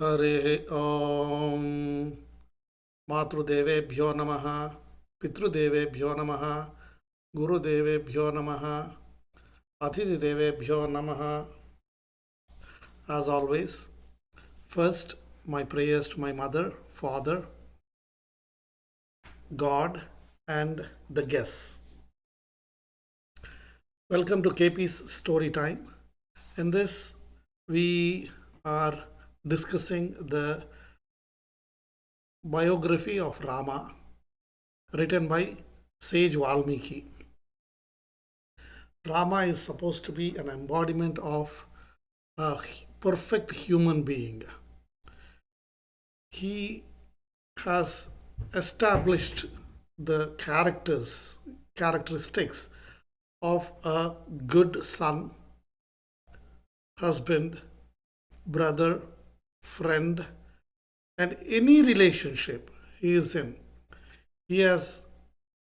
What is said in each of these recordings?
हरे ॐ मातृदेवेभ्यो नमः पितृदेवेभ्यो नमः गुरुदेवेभ्यो नमः अतिथिदेवेभ्यो नमः. As always, first my prayers to my mother, father, God, and the guests. Welcome to KP's Storytime. In this, we are discussing the biography of Rama written by Sage Valmiki. Rama is supposed to be an embodiment of a perfect human being. He has established the characteristics of a good son, husband, brother, friend, and any relationship he is in. He has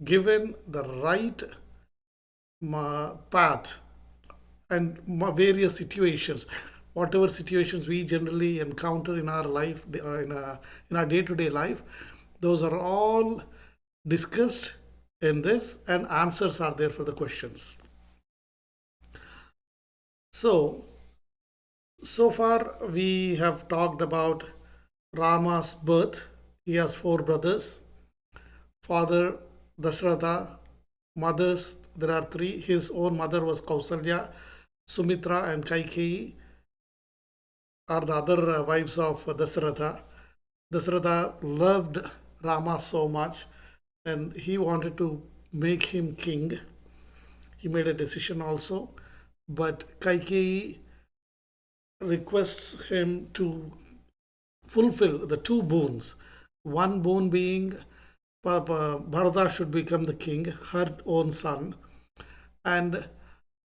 given the right path and various situations, whatever situations we generally encounter in our life, in our day-to-day life, those are all discussed in this, and answers are there for the questions. So far we have talked about Rama's birth. He has four brothers: father Dasharatha, mothers there are three. His own mother was Kausalya, Sumitra, and Kaikeyi are the other wives of Dasharatha. Dasharatha loved Rama so much and he wanted to make him king. He made a decision also, but Kaikeyi requests him to fulfill the two boons. One boon being Bharata should become the king, her own son, and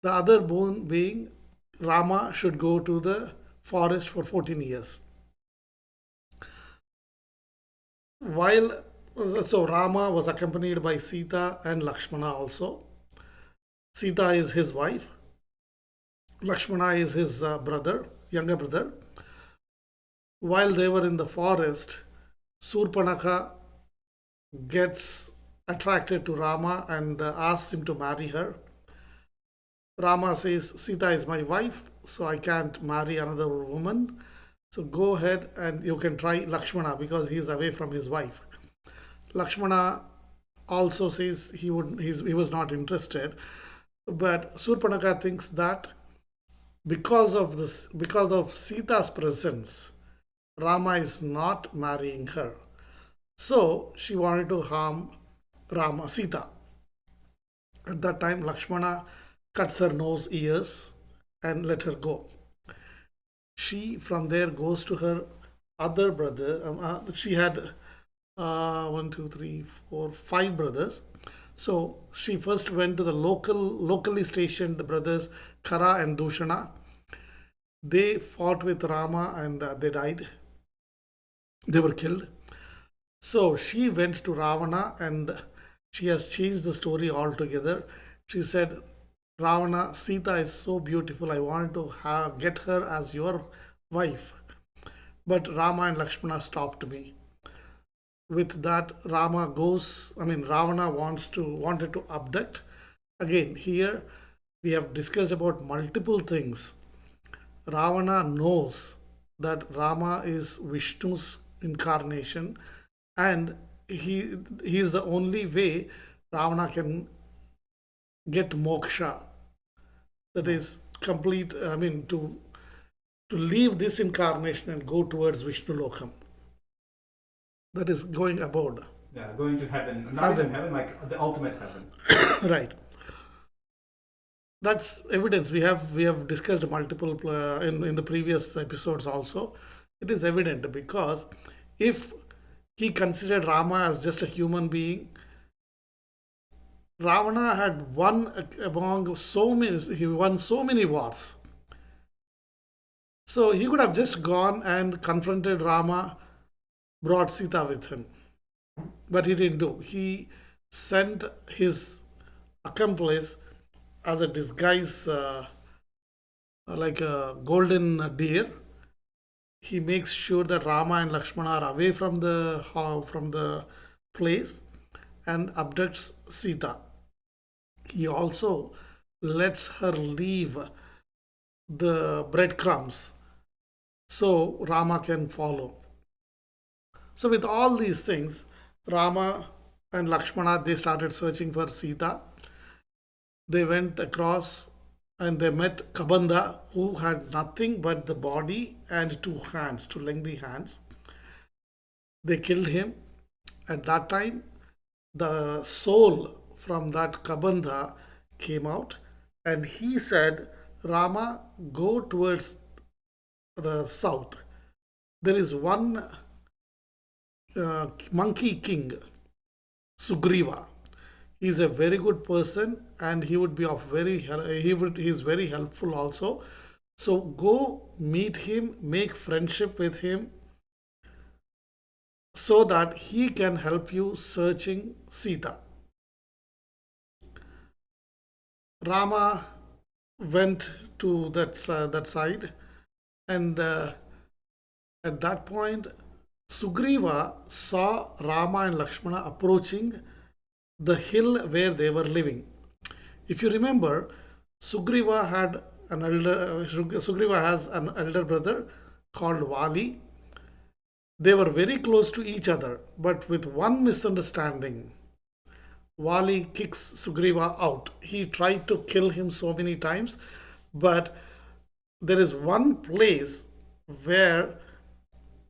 the other boon being Rama should go to the forest for 14 years. While so Rama was accompanied by Sita and Lakshmana also. Sita is his wife. Lakshmana is his brother, younger brother. While they were in the forest, Surpanakha gets attracted to Rama and asks him to marry her. Rama says, Sita is my wife, so I can't marry another woman. So go ahead and you can try Lakshmana because he is away from his wife. Lakshmana also says he was not interested, but Surpanakha thinks that because of Sita's presence, Rama is not marrying her. So she wanted to harm Sita. At that time, Lakshmana cuts her nose, ears, and let her go. She from there goes to her other brother. She had one, two, three, four, five brothers. So she first went to the locally stationed brothers Kara and Dushana. They fought with Rama and they died. They were killed. So she went to Ravana and she has changed the story altogether. She said, Ravana, Sita is so beautiful. I wanted to get her as your wife. But Rama and Lakshmana stopped me. With that, Ravana wanted to abduct. Again, here we have discussed about multiple things. Ravana knows that Rama is Vishnu's incarnation and he is the only way Ravana can get moksha, that is complete, to leave this incarnation and go towards Vishnu Lokam, that is going abode. Yeah, going to heaven. Not even heaven, like the ultimate heaven. Right, that's evidence. We have discussed multiple in the previous episodes also. It is evident because if he considered Rama as just a human being, Ravana had won among so many, he won so many wars. So he could have just gone and confronted Rama, brought Sita with him. But he didn't do. He sent his accomplice as a disguise, like a golden deer, He makes sure that Rama and Lakshmana are away from the place and abducts Sita. He also lets her leave the breadcrumbs so Rama can follow. So with all these things, Rama and Lakshmana they started searching for Sita. They went across and they met Kabanda, who had nothing but the body and two hands, two lengthy hands. They killed him. At that time, the soul from that Kabanda came out and he said, Rama, go towards the south. There is one monkey king, Sugriva. He is a very good person and he would be of he is very helpful also. So go meet him, make friendship with him so that he can help you searching Sita. Rama went to that side, and at that point, Sugriva saw Rama and Lakshmana approaching the hill where they were living. If you remember, Sugriva has an elder brother called Vali. They were very close to each other, but with one misunderstanding. Vali kicks Sugriva out. He tried to kill him so many times, but there is one place where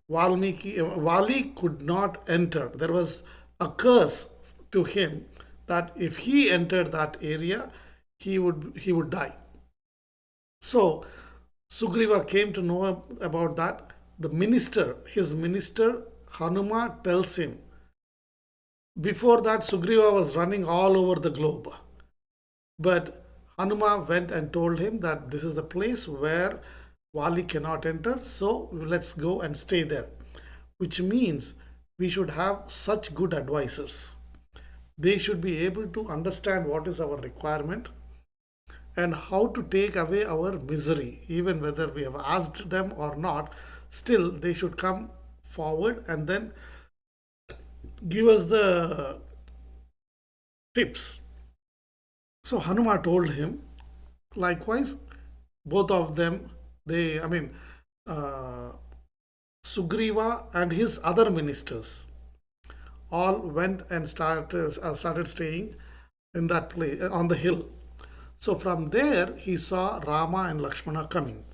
Vali could not enter. There was a curse to him that if he entered that area, he would die. So Sugriva came to know about that. His minister Hanuma tells him. Before that, Sugriva was running all over the globe. But Hanuma went and told him that this is a place where Vali cannot enter, so let's go and stay there. Which means we should have such good advisors. They should be able to understand what is our requirement and how to take away our misery, even whether we have asked them or not. Still, they should come forward and then give us the tips. So Hanuma told him, likewise, both of them, uh, Sugriva and his other ministers all went and started staying in that place on the hill. So from there, he saw Rama and Lakshmana coming.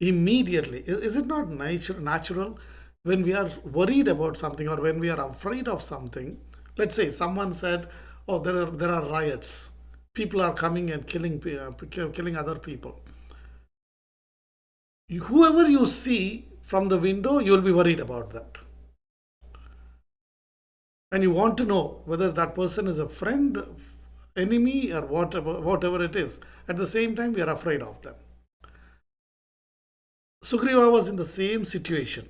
Immediately, is it not natural when we are worried about something or when we are afraid of something? Let's say someone said, "Oh, there are riots. People are coming and killing other people." Whoever you see from the window, you will be worried about that, and you want to know whether that person is a friend, enemy, or whatever it is. At the same time, we are afraid of them. Sugriva was in the same situation.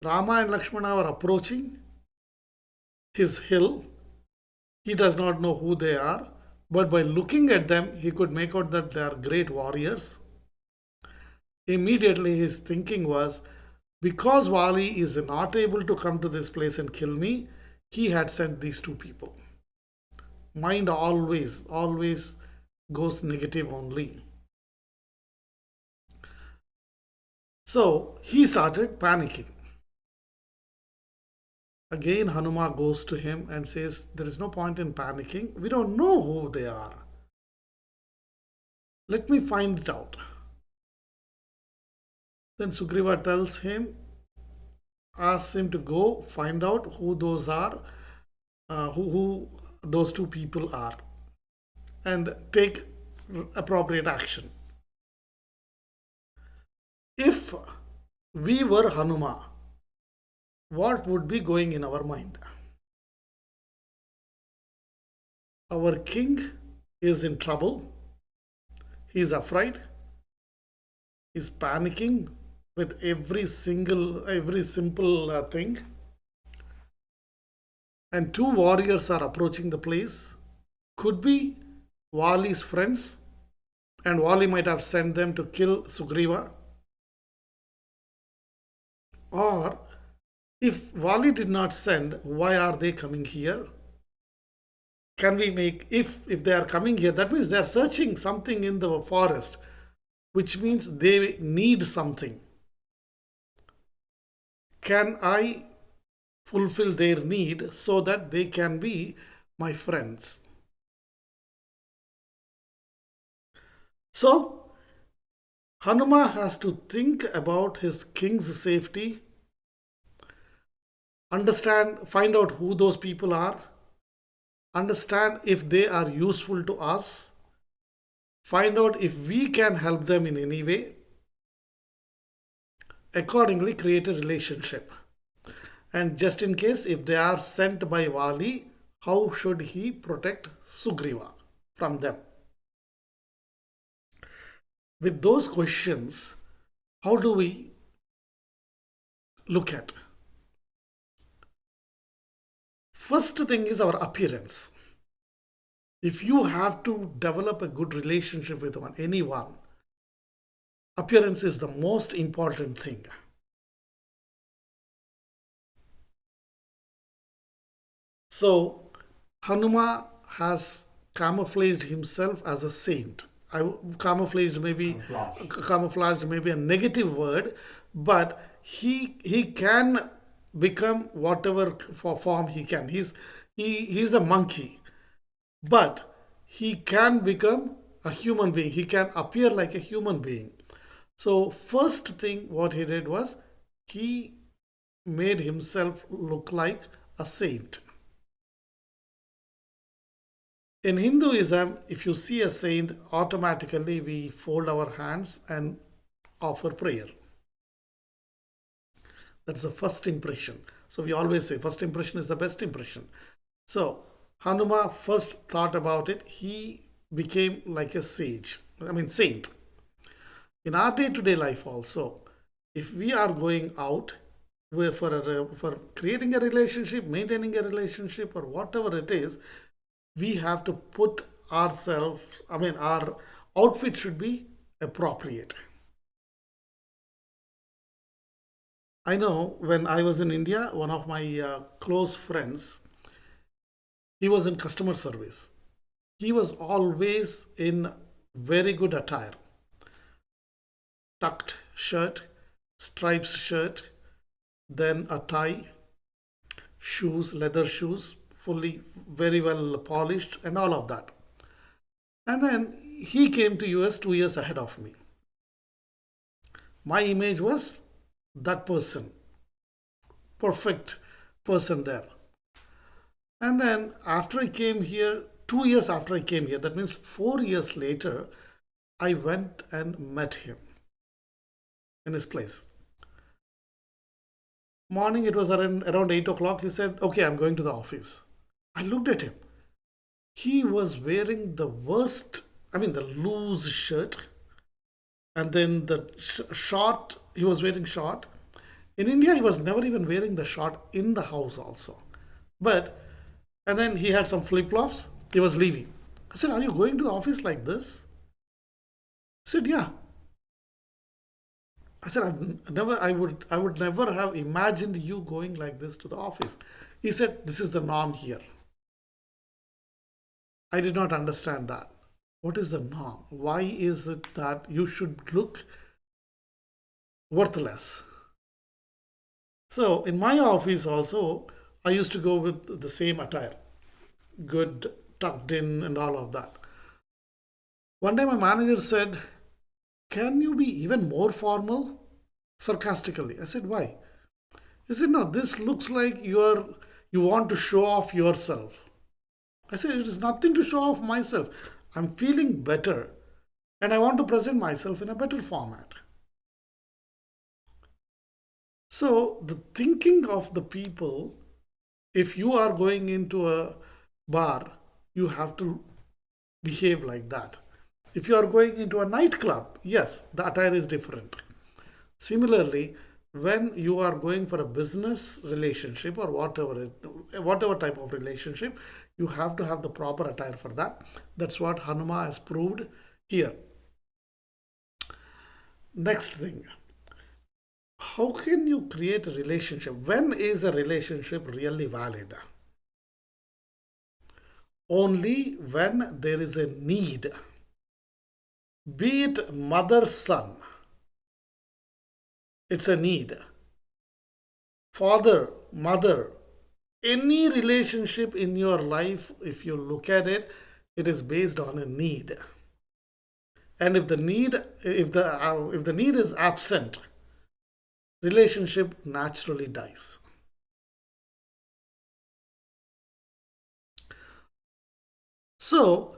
Rama and Lakshmana were approaching his hill. He does not know who they are, but by looking at them, he could make out that they are great warriors. Immediately, his thinking was, because Vali is not able to come to this place and kill me, he had sent these two people. Mind always goes negative only. So he started panicking. Again, Hanuma goes to him and says, there is no point in panicking. We don't know who they are. Let me find it out. Then Sugriva tells him, asks him to go find out who those are, who those two people are, and take appropriate action. If we were Hanuma, what would be going in our mind? Our king is in trouble. He is afraid. He is panicking with every simple thing. And two warriors are approaching the place. Could be Vali's friends, and Vali might have sent them to kill Sugriva. Or if Wali did not send, why are they coming here? Can we make, if they are coming here, that means they are searching something in the forest, which means they need something. Can I fulfill their need so that they can be my friends? So Hanuma has to think about his king's safety, understand, find out who those people are, understand if they are useful to us, find out if we can help them in any way, accordingly create a relationship. And just in case if they are sent by Vali, how should he protect Sugriva from them? With those questions, how do we look at? First thing is our appearance. If you have to develop a good relationship with anyone, appearance is the most important thing. So Hanuma has camouflaged himself as a saint. Camouflaged maybe a negative word, but he can become whatever form he can. He's a monkey, but he can become a human being. He can appear like a human being. So first thing what he did was he made himself look like a saint. In Hinduism, if you see a saint, automatically we fold our hands and offer prayer. That's the first impression. So we always say first impression is the best impression. So Hanuma first thought about it. He became like a saint. In our day-to-day life also, if we are going out for creating a relationship, maintaining a relationship, or whatever it is, we have to put ourselves, our outfit should be appropriate. I know when I was in India, one of my close friends, he was in customer service. He was always in very good attire, tucked shirt, stripes shirt, then a tie, shoes, leather shoes, fully very well polished, and all of that. And then he came to US 2 years ahead of me. My image was that person, perfect person there. And then after I came here, 2 years after I came here, that means 4 years later, I went and met him in his place. Morning, it was around 8 o'clock. He said, okay, I'm going to the office. I looked at him. He was wearing the worst, the loose shirt, and then the short, he was wearing short. In India, he was never even wearing the short in the house also. And then he had some flip-flops. He was leaving. I said, are you going to the office like this? He said, yeah. I said, I would never have imagined you going like this to the office. He said, this is the norm here. I did not understand that. What is the norm? Why is it that you should look worthless? So in my office also, I used to go with the same attire, good, tucked in, and all of that. One day my manager said, can you be even more formal? Sarcastically. I said, why? He said, no, this looks like you want to show off yourself. I said, it is nothing to show off myself. I'm feeling better and I want to present myself in a better format. So the thinking of the people, if you are going into a bar, you have to behave like that. If you are going into a nightclub, yes, the attire is different. Similarly, when you are going for a business relationship or whatever type of relationship, you have to have the proper attire for that. That's what Hanuma has proved here. Next thing, how can you create a relationship? When is a relationship really valid? Only when there is a need. Be it mother son, it's a need. Father, mother, any relationship in your life, if you look at it, it is based on a need. And if the need is absent, relationship naturally dies. So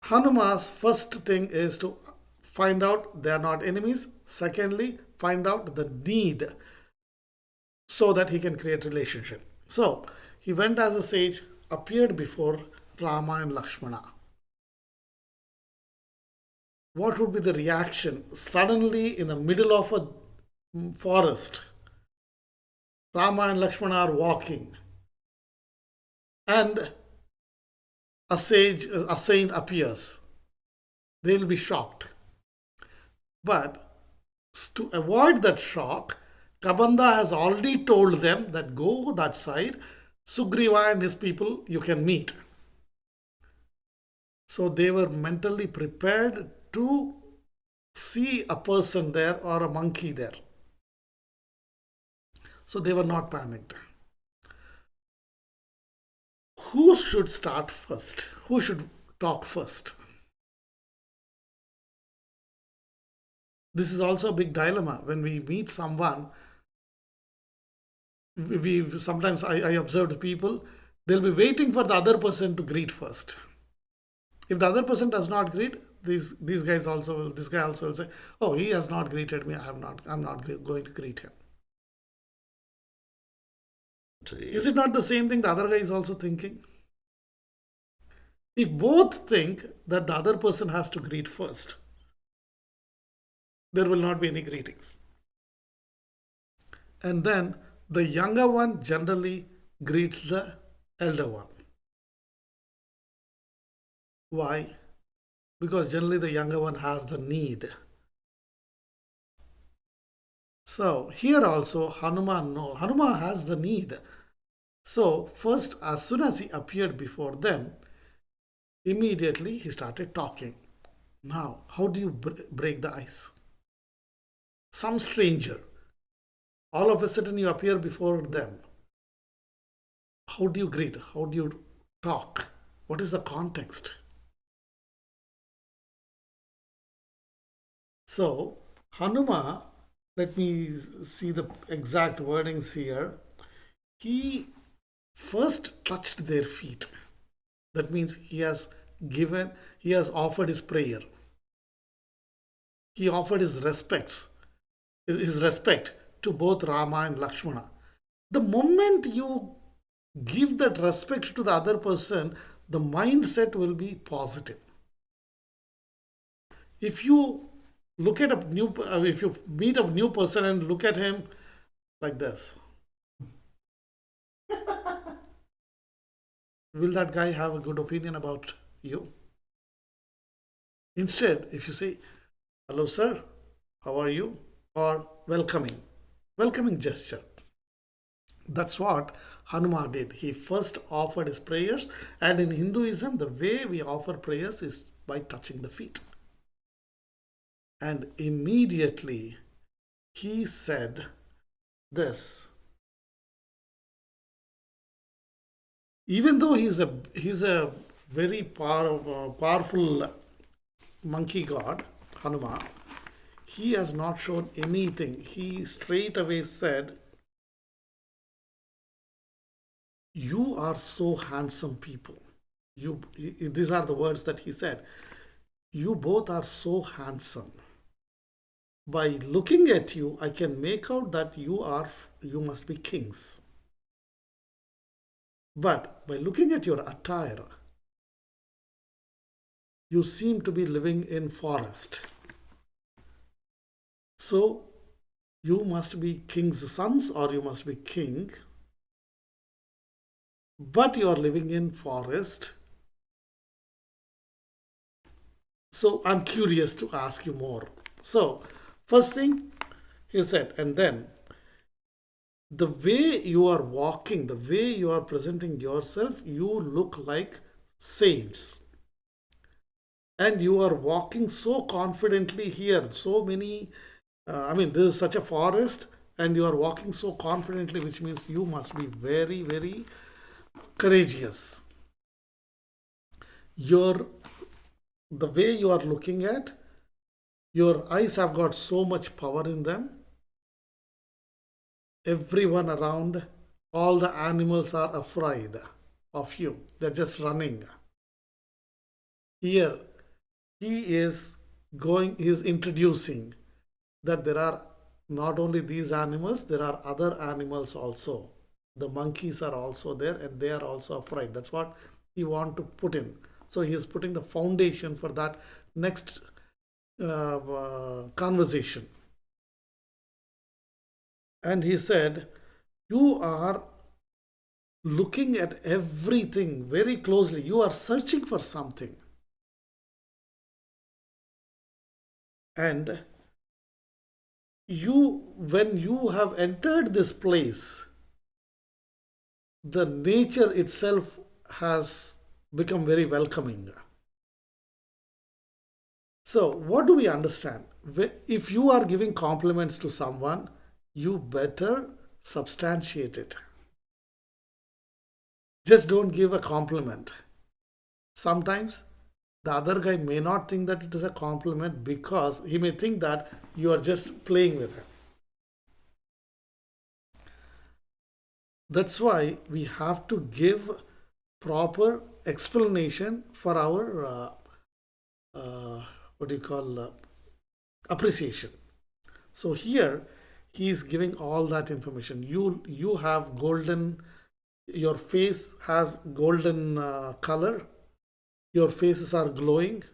Hanuman's first thing is to find out they are not enemies. Secondly, find out the need so that he can create relationship. So he went as a sage, appeared before Rama and Lakshmana. What would be the reaction? Suddenly, in the middle of a forest, Rama and Lakshmana are walking, and a saint appears. They will be shocked. But to avoid that shock, Kabanda has already told them that go that side, Sugriva and his people you can meet. So they were mentally prepared to see a person there or a monkey there. So they were not panicked. Who should start first? Who should talk first? This is also a big dilemma. When we meet someone, we sometimes I observed people, they'll be waiting for the other person to greet first. If the other person does not greet, these guys also will. This guy also will say, "Oh, he has not greeted me. I'm not going to greet him." Is it not the same thing the other guy is also thinking? If both think that the other person has to greet first, there will not be any greetings. And then the younger one generally greets the elder one. Why? Because generally the younger one has the need. So here also Hanuman has the need. So first, as soon as he appeared before them, immediately he started talking. Now, how do you break the ice? Some stranger, all of a sudden you appear before them. How do you greet? How do you talk? What is the context? So, Hanuma, let me see the exact wordings here. He first touched their feet. That means he has offered his prayer. He offered his respect to both Rama and Lakshmana. The moment you give that respect to the other person, the mindset will be positive. If you if you meet a new person and look at him like this, will that guy have a good opinion about you? Instead, if you say, "Hello, sir, how are you?" or welcoming gesture. That's what Hanuman did. He first offered his prayers, and in Hinduism, the way we offer prayers is by touching the feet. And immediately he said this. Even though he's a very powerful monkey god, Hanuman, he has not shown anything. He straight away said, "You are so handsome people." These are the words that he said. "You both are so handsome. By looking at you, I can make out that you must be kings. But by looking at your attire, you seem to be living in forest. So you must be king's sons or you must be king. But you are living in forest. So I'm curious to ask you more." So first thing, He said, and then the way you are walking, the way you are presenting yourself, you look like saints. And you are walking so confidently here. So many, I mean, this is such a forest, and you are walking so confidently, which means you must be very, very courageous. Your the way you are looking at, your eyes have got so much power in them. Everyone around, all the animals are afraid of you. They're just running. Here, he is introducing that there are not only these animals, there are other animals also. The monkeys are also there and they are also afraid. That's what he want to put in. So he is putting the foundation for that next conversation. And he said, you are looking at everything very closely. You are searching for something. And when you have entered this place, the nature itself has become very welcoming. So, what do we understand? If you are giving compliments to someone, you better substantiate it. Just don't give a compliment. Sometimes the other guy may not think that it is a compliment because he may think that you are just playing with him. That's why we have to give proper explanation for our what do you call appreciation. So here he is giving all that information. You have golden, your face has golden color, your faces are glowing,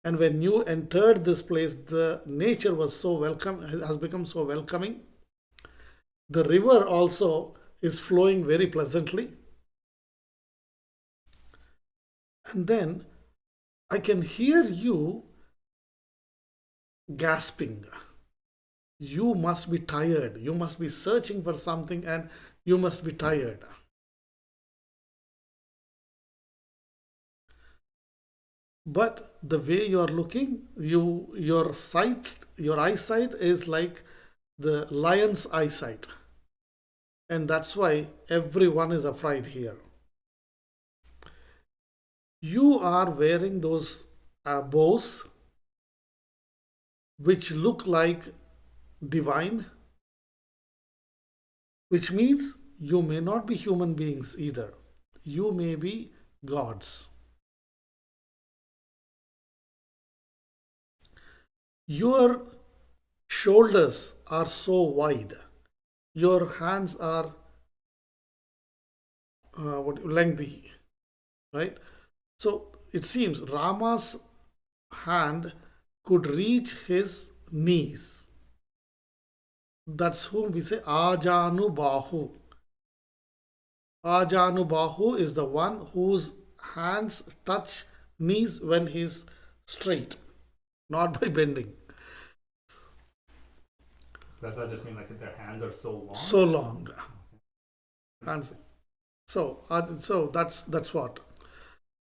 and when you entered this place, the nature was so welcome, has become so welcoming. The river also is flowing very pleasantly. And then I can hear you gasping. You must be tired. You must be searching for something and you must be tired. But the way you are looking, your eyesight is like the lion's eyesight. And that's why everyone is afraid here. You are wearing those bows which look like divine, which means you may not be human beings either. You may be gods. Your shoulders are so wide. Your hands are lengthy, right? So it seems Rama's hand could reach his knees. That's whom we say Ajanu Bahu. Ajanu Bahu is the one whose hands touch knees when he's straight, not by bending. Does that just mean like their hands are so long? So long. Hands. So that's what.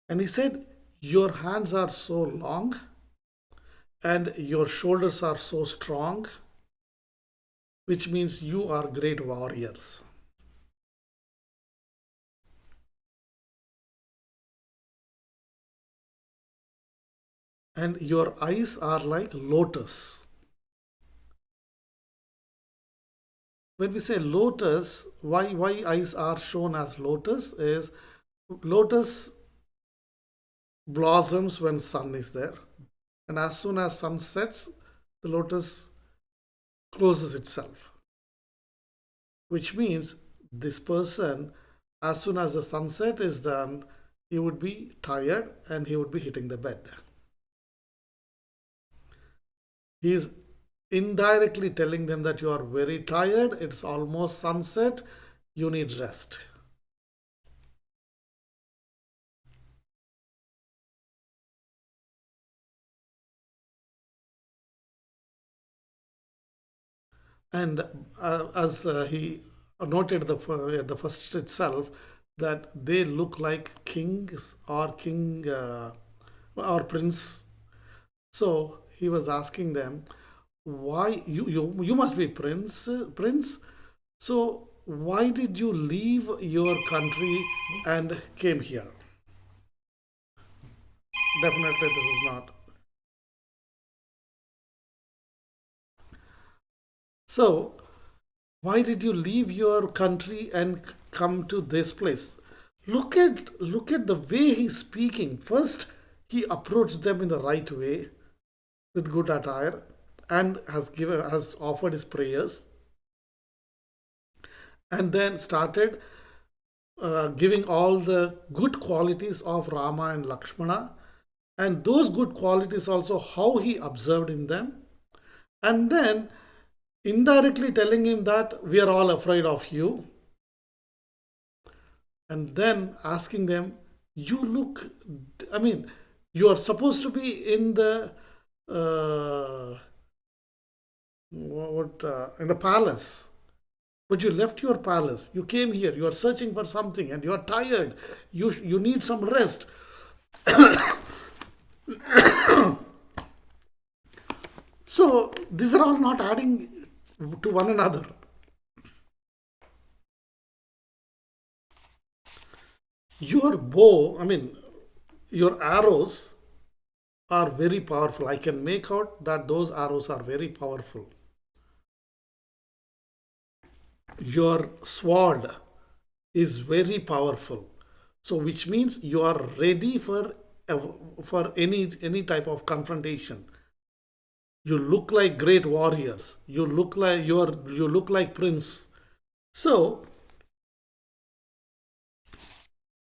And he said, your hands are so long and your shoulders are so strong, which means you are great warriors. And your eyes are like lotus. When we say lotus, why eyes are shown as lotus is lotus blossoms when sun is there, and as soon as sun sets, the lotus closes itself, which means this person, as soon as the sunset is done, he would be tired and he would be hitting the bed. He is indirectly telling them that you are very tired, it's almost sunset, you need rest. And as he noted at the first itself, that they look like kings or king or prince. So he was asking them, why you must be prince. So why did you leave your country and came here? Definitely this is not. So why did you leave your country and come to this place? Look at the way he's speaking. First, he approached them in the right way with good attire and has offered his prayers, and then started giving all the good qualities of Rama and Lakshmana, and those good qualities also how he observed in them, and then indirectly telling him that we are all afraid of you, and then asking them, you look, I mean, you are supposed to be in the in the palace, but you left your palace, you came here, you are searching for something and you are tired, you need some rest. So these are all not adding to one another. Your bow, I mean, your arrows are very powerful. I can make out that those arrows are very powerful. Your sword is very powerful. So, which means you are ready for any type of confrontation. You look like great warriors. You look like prince. So,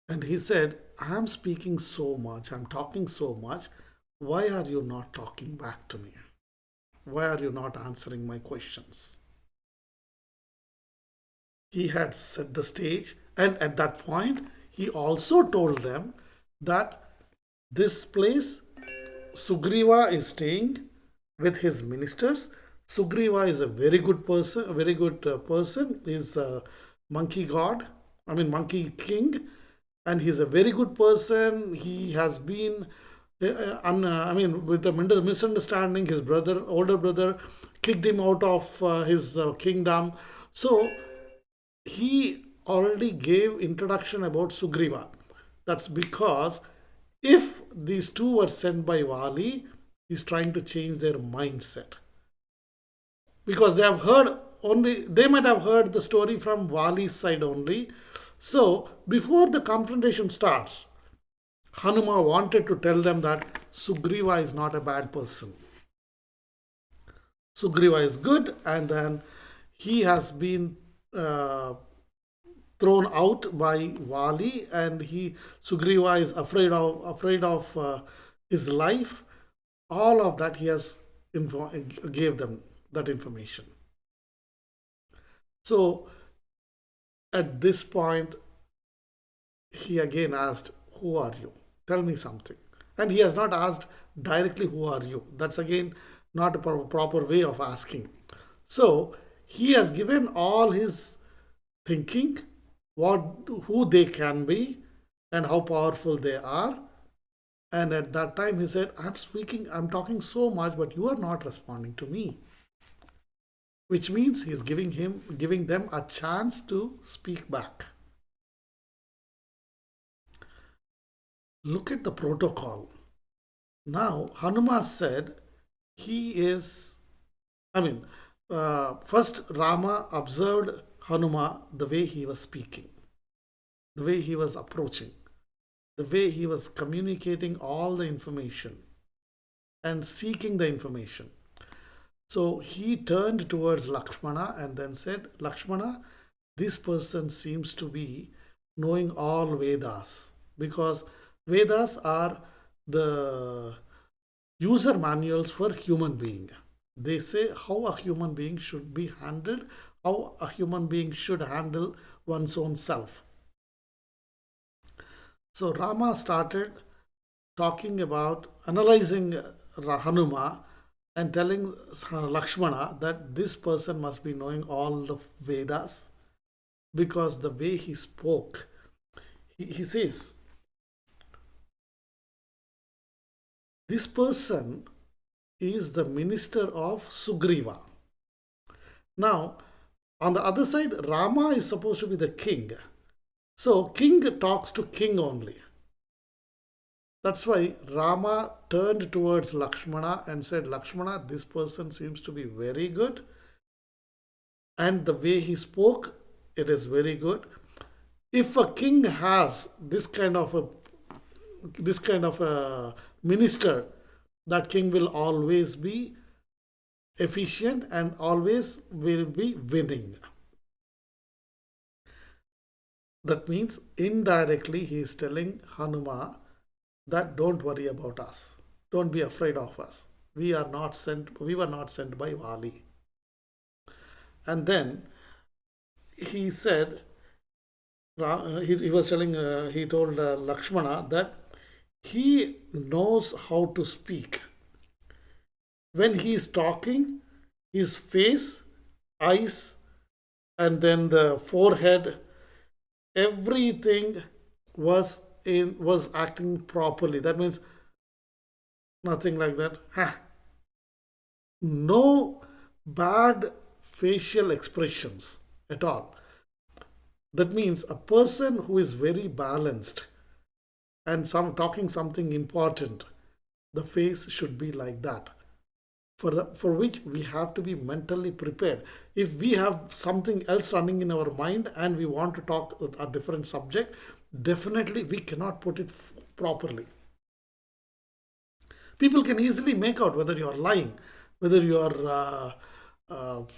and he said, I am speaking so much, I'm talking so much. Why are you not talking back to me? Why are you not answering my questions? He had set the stage, and at that point, he also told them that this place, Sugriva is staying with his ministers. Sugriva is a very good person, a very good person. He's a monkey god, I mean, monkey king, and he's a very good person. He has been, I mean, with the misunderstanding, his older brother, kicked him out of his kingdom. So he already gave introduction about Sugriva. That's because if these two were sent by Vali, he's trying to change their mindset, because they might have heard the story from Vali's side only. So before the confrontation starts, Hanuma wanted to tell them that Sugriva is not a bad person. Sugriva is good, and then he has been uh, thrown out by Vali, and he Sugriva is afraid of his life. All of that he has gave them that information. So at this point, he again asked, "Who are you? Tell me something." And he has not asked directly, "Who are you?" That's again not a proper way of asking. So he has given all his thinking, who they can be, and how powerful they are. And at that time, he said, I'm talking so much, but you are not responding to me. Which means he's giving them a chance to speak back. Look at the protocol. Now, Hanuma said he is, I mean, first Rama observed Hanuma the way he was speaking, the way he was approaching, the way he was communicating all the information and seeking the information. So he turned towards Lakshmana and then said, Lakshmana, this person seems to be knowing all Vedas, because Vedas are the user manuals for human being. They say how a human being should be handled, how a human being should handle one's own self. So Rama started talking about analyzing Hanuma and telling Lakshmana that this person must be knowing all the Vedas because the way he spoke, he says, this person is the minister of Sugriva. Now, on the other side, Rama is supposed to be the king. So, king talks to king only. That's why Rama turned towards Lakshmana and said, Lakshmana, this person seems to be very good, and the way he spoke, it is very good. If a king has this kind of a minister, that king will always be efficient and always will be winning. That means indirectly he is telling Hanuma that don't worry about us. Don't be afraid of us. We were not sent by Vali. And then he said, he was telling, he told Lakshmana that he knows how to speak. When he is talking, his face, eyes, and then the forehead, everything was acting properly. That means nothing like that. Ha. No bad facial expressions at all. That means a person who is very balanced and talking something important, the face should be like that. For which we have to be mentally prepared. If we have something else running in our mind and we want to talk a different subject, definitely we cannot put it properly. People can easily make out whether you are lying, whether you are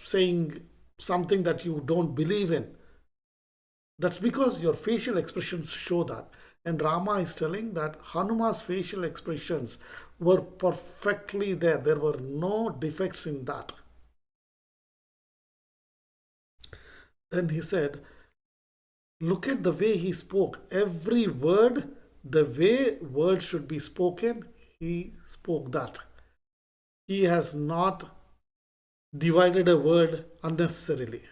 saying something that you don't believe in. That's because your facial expressions show that. And Rama is telling that Hanuma's facial expressions were perfectly there. There were no defects in that. Then he said, look at the way he spoke. Every word, the way words should be spoken, he spoke that. He has not divided a word unnecessarily.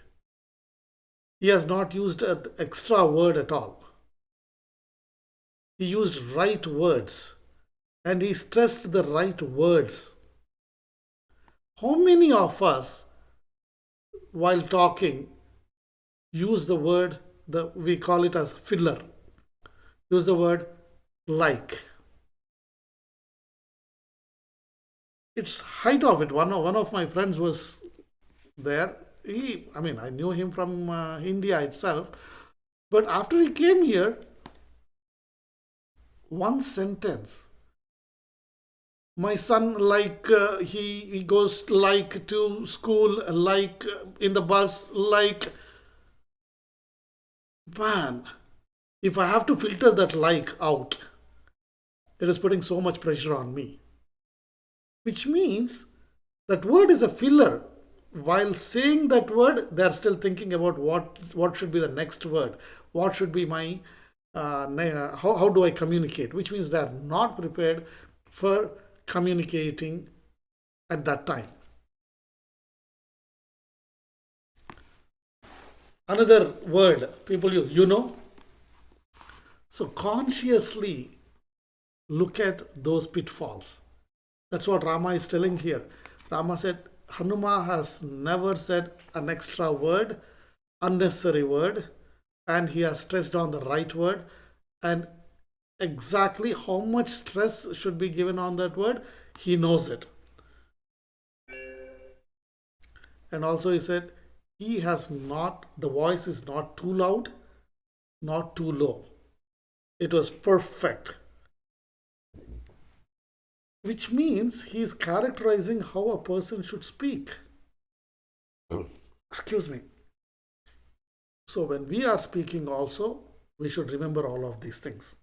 He has not used an extra word at all. He used right words and he stressed the right words. How many of us, while talking, use the word, we call it as filler, use the word like? It's height of it. One of my friends was there. I knew him from India itself. But after he came here, one sentence, my son, like he goes like to school, like in the bus, like, man, if I have to filter that like out, it is putting so much pressure on me. Which means that word is a filler. While saying that word, they are still thinking about what should be the next word, what should be my how do I communicate, which means they are not prepared for communicating at that time. Another word people use, so consciously look at those pitfalls. That's what Rama is telling here. Rama said Hanuma has never said an extra word, unnecessary word, and he has stressed on the right word, and exactly how much stress should be given on that word, he knows it. And also he said the voice is not too loud, not too low. It was perfect. Which means he is characterizing how a person should speak. Excuse me. So when we are speaking also, we should remember all of these things.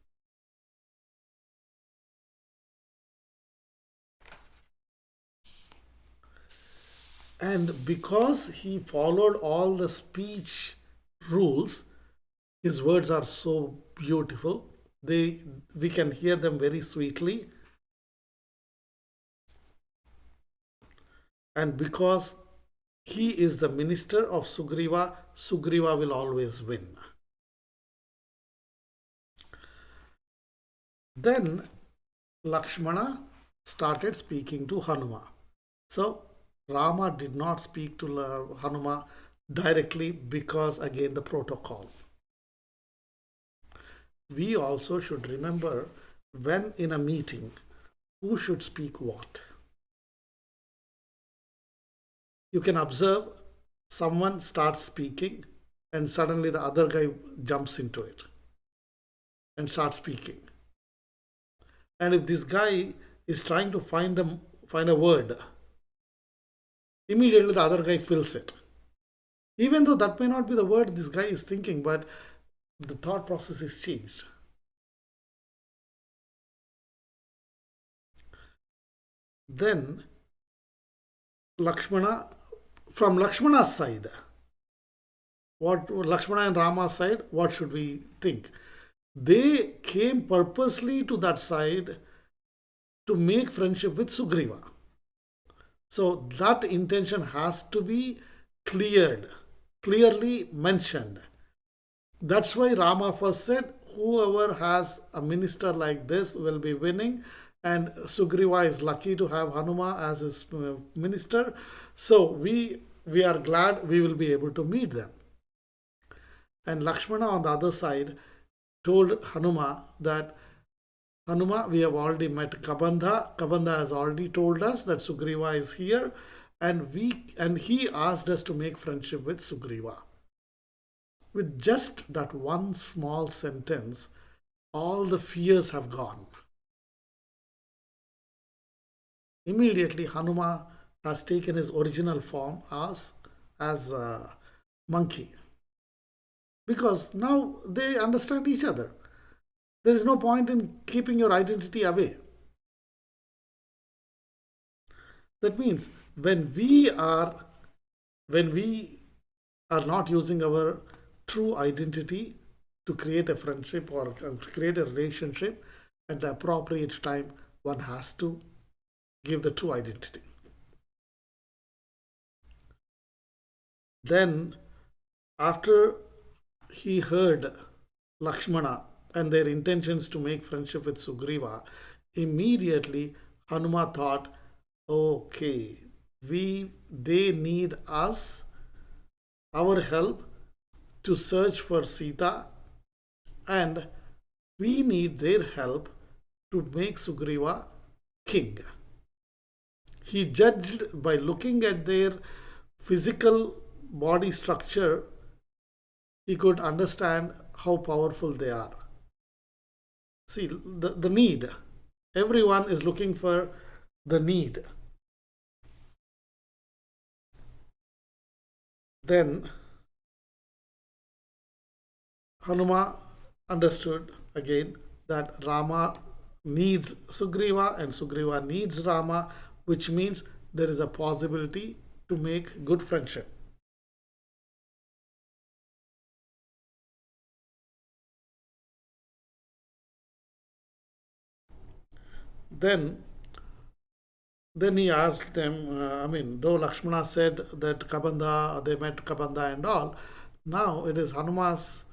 And because he followed all the speech rules, his words are so beautiful. We can hear them very sweetly. And because he is the minister of Sugriva, Sugriva will always win. Then Lakshmana started speaking to Hanuma. So Rama did not speak to Hanuma directly because again the protocol. We also should remember when in a meeting who should speak what. You can observe someone starts speaking and suddenly the other guy jumps into it and starts speaking. And if this guy is trying to find a word, immediately the other guy fills it. Even though that may not be the word this guy is thinking, but the thought process is changed. Then Lakshmana, from Lakshmana's side, what Lakshmana and Rama's side, what should we think? They came purposely to that side to make friendship with Sugriva. So that intention has to be clearly mentioned. That's why Rama first said, whoever has a minister like this will be winning, and Sugriva is lucky to have Hanuma as his minister. So we are glad we will be able to meet them. And Lakshmana on the other side told Hanuma that Hanuma, we have already met Kabandha. Kabandha has already told us that Sugriva is here, and he asked us to make friendship with Sugriva. With just that one small sentence, all the fears have gone. Immediately, Hanuma has taken his original form as a monkey. Because now they understand each other. There is no point in keeping your identity away. That means when we are not using our true identity to create a friendship or create a relationship, at the appropriate time, one has to give the true identity. Then, after he heard Lakshmana and their intentions to make friendship with Sugriva, immediately Hanuma thought, okay, they need us, our help to search for Sita, and we need their help to make Sugriva king. He judged by looking at their physical body structure, he could understand how powerful they are. See, the need. Everyone is looking for the need. Then Hanuma understood again that Rama needs Sugriva and Sugriva needs Rama, which means there is a possibility to make good friendship. Then he asked them, though Lakshmana said that they met Kabandha and all, now it is Hanuma's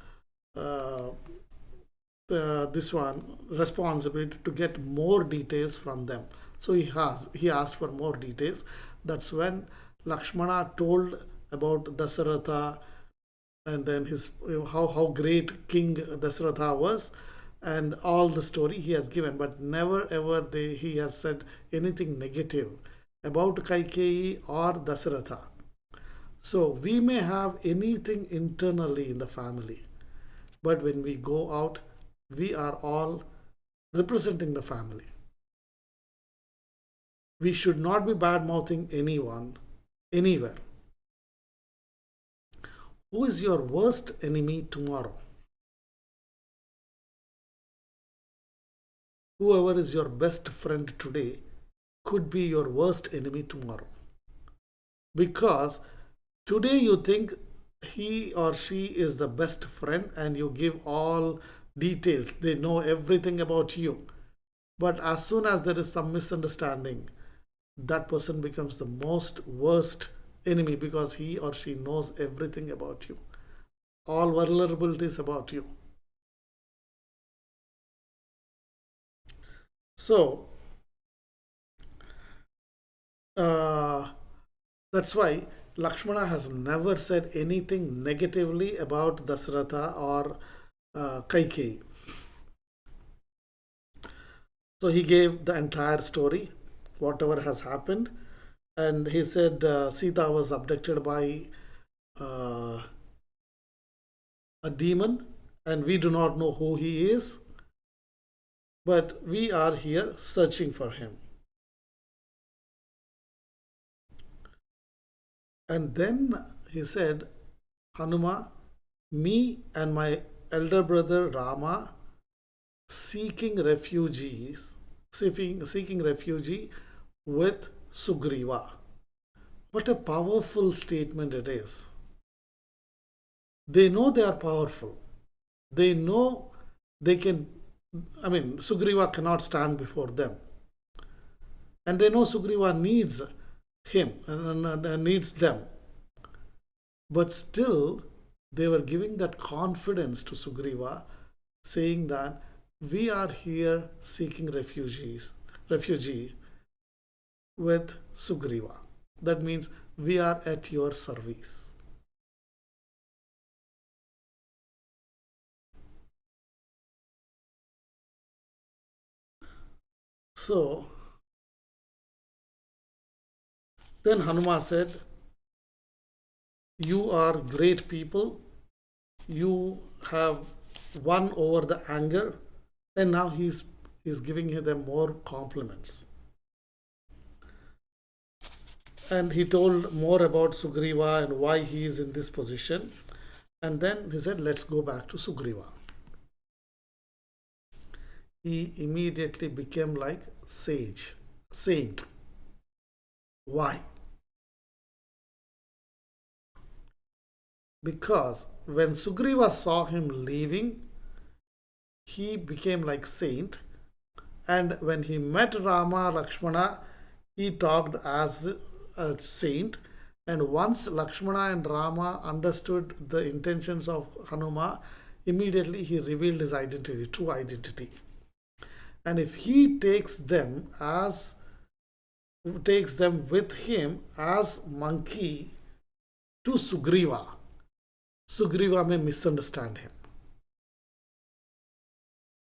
this one responsibility to get more details from them. So he asked for more details. That's when Lakshmana told about Dasaratha and then his how great King Dasaratha was, and all the story he has given, but never ever he has said anything negative about Kaikeyi or Dasaratha. So we may have anything internally in the family, but when we go out, we are all representing the family. We should not be bad mouthing anyone, anywhere. Who is your worst enemy tomorrow? Whoever is your best friend today could be your worst enemy tomorrow. Because today you think he or she is the best friend and you give all details, they know everything about you. But as soon as there is some misunderstanding, that person becomes the most worst enemy because he or she knows everything about you, all vulnerabilities about you. So, uh, that's why Lakshmana has never said anything negatively about Dasratha or Kaikeyi. So he gave the entire story, whatever has happened, and he said Sita was abducted by uh, a demon, and we do not know who he is, but we are here searching for him. And then he said, Hanuma, me and my elder brother Rama seeking refugees, seeking refugee with Sugriva. What a powerful statement it is. They know they are powerful. They know they can, Sugriva cannot stand before them. And they know Sugriva needs him and needs them. But still, they were giving that confidence to Sugriva, saying that we are here seeking refugee with Sugriva. That means we are at your service. So then Hanuma said, you are great people. You have won over the anger. And now he's giving them more compliments. And he told more about Sugriva and why he is in this position. And then he said, let's go back to Sugriva. He immediately became like saint. Why? Because when Sugriva saw him leaving, he became like saint. And when he met Rama, Lakshmana, he talked as a saint. And once Lakshmana and Rama understood the intentions of Hanuma, immediately he revealed his identity, true identity. And if he takes them with him as monkey to Sugriva, Sugriva may misunderstand him.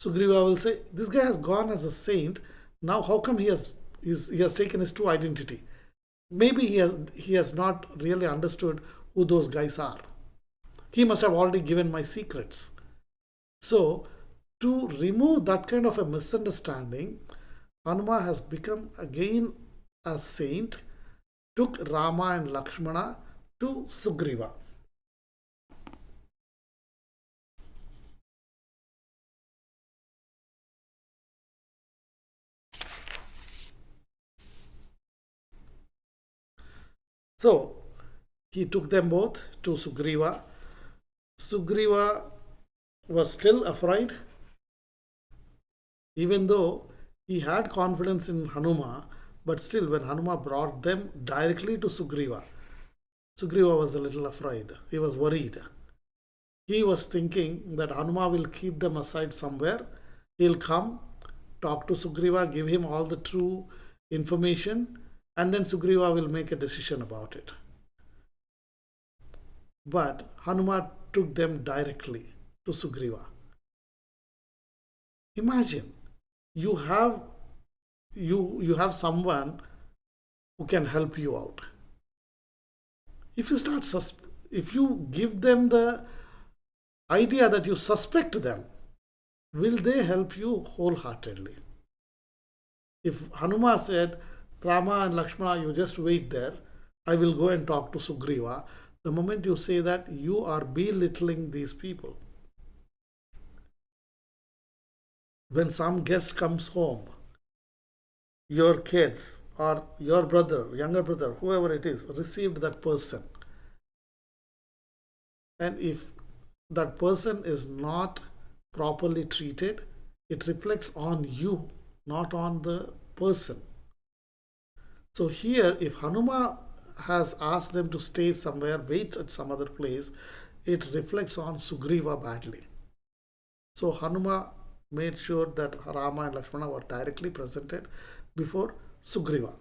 Sugriva will say, this guy has gone as a saint. Now how come he has taken his true identity? Maybe he has not really understood who those guys are. He must have already given my secrets. So to remove that kind of a misunderstanding, Hanuma has become again a saint, took Rama and Lakshmana to Sugriva. So he took them both to Sugriva. Sugriva was still afraid, even though he had confidence in Hanuma, but still, when Hanuma brought them directly to Sugriva, Sugriva was a little afraid. He was worried. He was thinking that Hanuma will keep them aside somewhere. He'll come, talk to Sugriva, give him all the true information, and then Sugriva will make a decision about it. But Hanuma took them directly to Sugriva. Imagine you have someone who can help you out. If you give them the idea that you suspect them, will they help you wholeheartedly? If Hanuma said, Rama and Lakshmana, you just wait there, I will go and talk to Sugriva, the moment you say that, you are belittling these people. When some guest comes home, your kids or your brother, younger brother, whoever it is, received that person. And if that person is not properly treated, it reflects on you, not on the person. So here, if Hanuma has asked them to stay somewhere, wait at some other place, it reflects on Sugriva badly. So Hanuma made sure that Rama and Lakshmana were directly presented before Sugriva.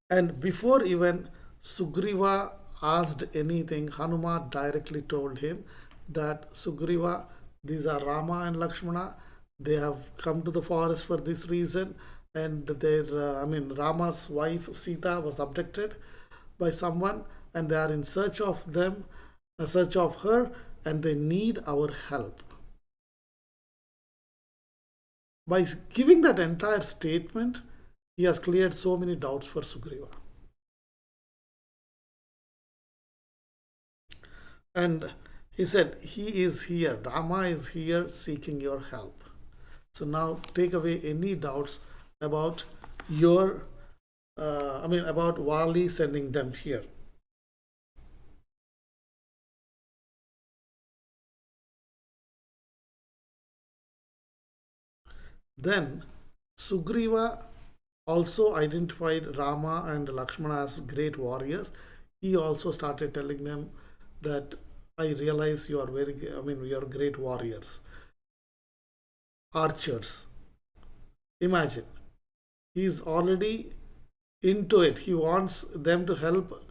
And before even Sugriva asked anything, Hanuma directly told him that Sugriva, these are Rama and Lakshmana. They have come to the forest for this reason, and Rama's wife Sita was abducted by someone, and they are in search of them, a search of her, and they need our help. By giving that entire statement, he has cleared so many doubts for Sugriva. And he said, he is here, Rama is here seeking your help. So now take away any doubts about about Wali sending them here. Then Sugriva also identified Rama and Lakshmana as great warriors. He also started telling them that I realize you are you are great warriors, archers. Imagine, he is already into it. He wants them to help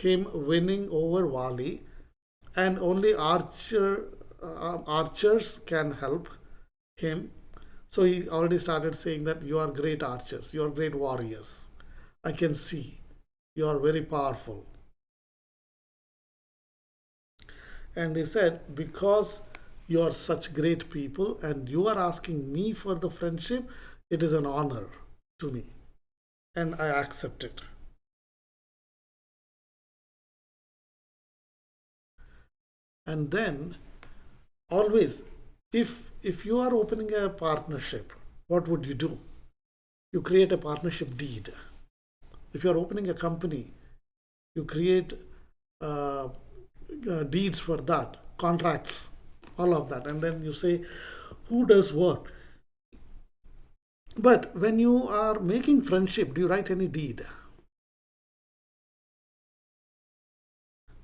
him winning over Wali, and only archers can help him. So he already started saying that you are great archers, you are great warriors. I can see you are very powerful. And he said, because you are such great people and you are asking me for the friendship, it is an honor to me. And I accept it. And then always, if you are opening a partnership, what would you do? You create a partnership deed. If you are opening a company, you create deeds for that, contracts, all of that, and then you say who does what. But when you are making friendship, do you write any deed?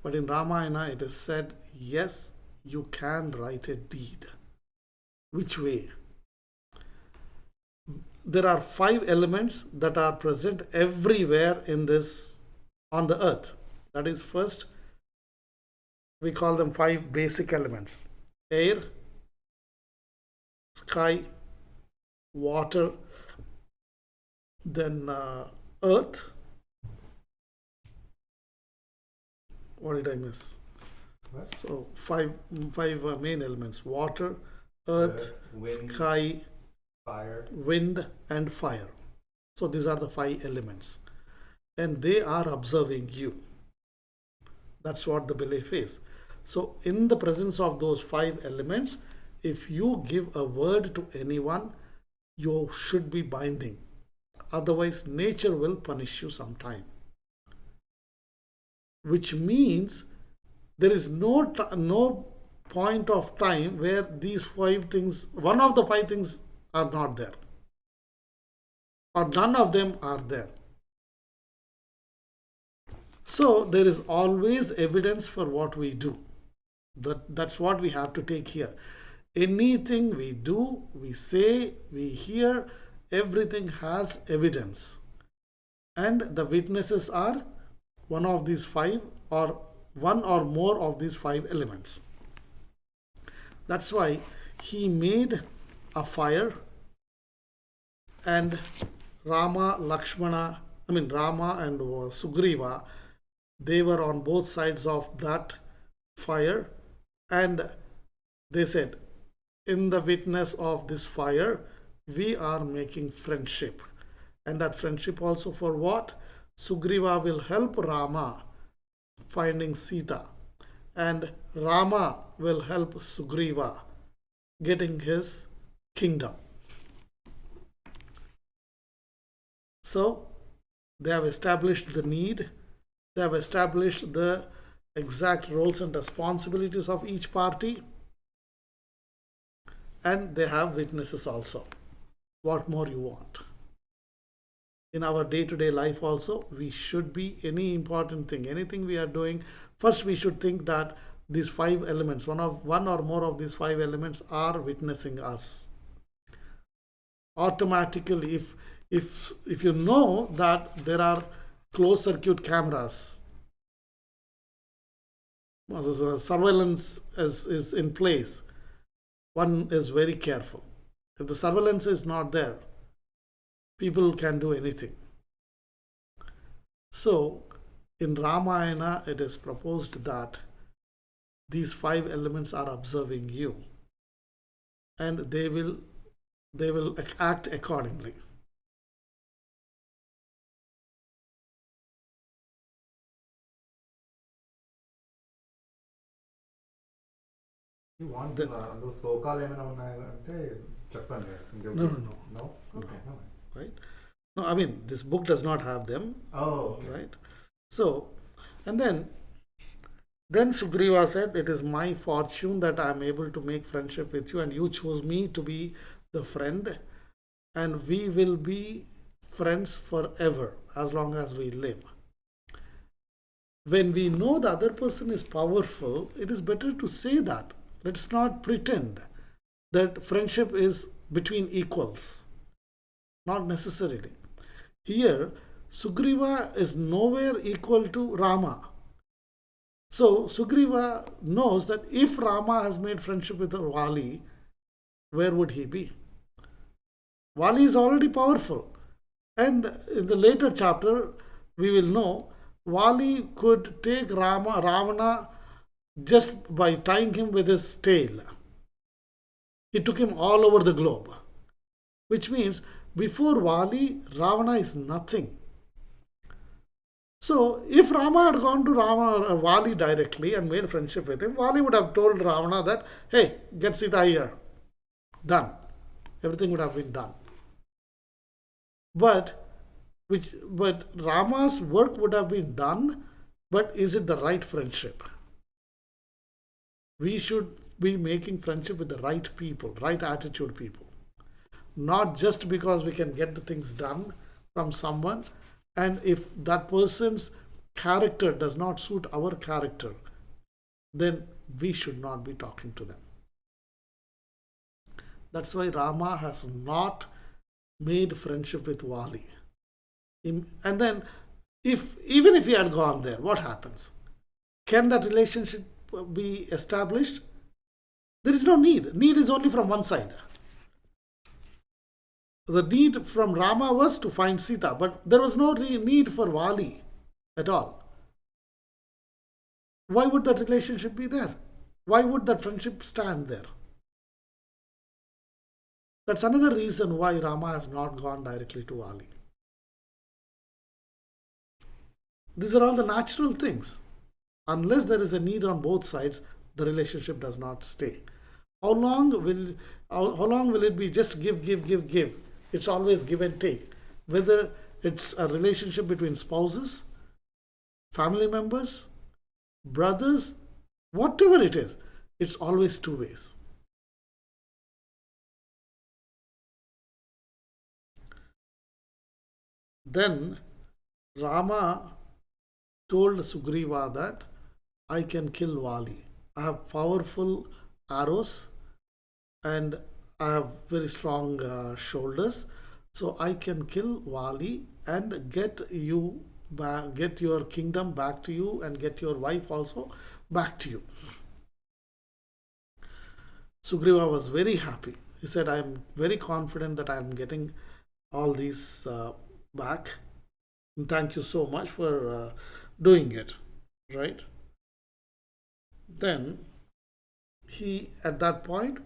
But in Ramayana it is said, yes, you can write a deed. Which way? There are 5 elements that are present everywhere in this, on the earth. That is, first, we call them 5 basic elements: air, sky, water, then earth. What did I miss? What? So five main elements: water, earth, wind, sky, fire, wind, and fire. So these are the 5 elements, and they are observing you. That's what the belief is. So in the presence of those 5 elements, if you give a word to anyone, you should be binding. Otherwise, nature will punish you sometime. Which means there is no point of time where these 5 things, one of the 5 things are not there, or none of them are there. So there is always evidence for what we do. That's what we have to take here. Anything we do, we say, we hear, everything has evidence. And the witnesses are one of these 5 or one or more of these 5 elements. That's why he made a fire, and Rama and Sugriva, they were on both sides of that fire, and they said, in the witness of this fire, we are making friendship. And that friendship also for what? Sugriva will help Rama finding Sita, and Rama will help Sugriva getting his kingdom. So they have established the need, they have established the exact roles and responsibilities of each party, and they have witnesses also. what more you want. In our day-to-day life also, we should be, any important thing, anything we are doing, first we should think that these five elements, one or more of these five elements are witnessing us. Automatically, if you know that there are closed circuit cameras, surveillance is in place, one is very careful. If the surveillance is not there, people can do anything. So in Ramayana, it is proposed that these five elements are observing you, and they will act accordingly. You want The, అందులో శ్లోకాలు ఏమైనా ఉన్నాయంటే చెప్పండి. no, no, no, No? Okay. No. right? No, I mean, this book does not have them, Oh, okay. right? So, and then Sugriva said, "It is my fortune that I am able to make friendship with you, and you chose me to be the friend, and we will be friends forever as long as we live." When we know the other person is powerful, it is better to say that. Let's not pretend that friendship is between equals. Not necessarily. Here, Sugriva is nowhere equal to Rama. So, Sugriva knows that if Rama has made friendship with Vali, where would he be? Vali is already powerful. And in the later chapter, we will know Vali could take Ravana just by tying him with his tail. He took him all over the globe. Which means before Vali, Ravana is nothing. So if Rama had gone to Vali directly and made friendship with him, Vali would have told Ravana that, hey, get Sita here. Done. Everything would have been done. But Rama's work would have been done, but is it the right friendship? We should be making friendship with the right people, right attitude people. Not just because we can get the things done from someone, and if that person's character does not suit our character, then we should not be talking to them. That's why Rama has not made friendship with Vali. And then, even if he had gone there, what happens? Can that relationship be established? There is no need. Need is only from one side. The need from Rama was to find Sita, but there was no need for Vali at all. Why would that relationship be there? Why would that friendship stand there? That's another reason why Rama has not gone directly to Vali. These are all the natural things. Unless there is a need on both sides, the relationship does not stay. How long will it be just give? It's always give and take. Whether it's a relationship between spouses, family members, brothers, whatever it is, it's always two ways. Then Rama told Sugriva that I can kill Vali. I have powerful arrows and I have very strong shoulders, so I can kill Vali and get you back, get your kingdom back to you, and get your wife also back to you. Sugriva was very happy. He said, I am very confident that I am getting all these back. And thank you so much for doing it, right? Then at that point,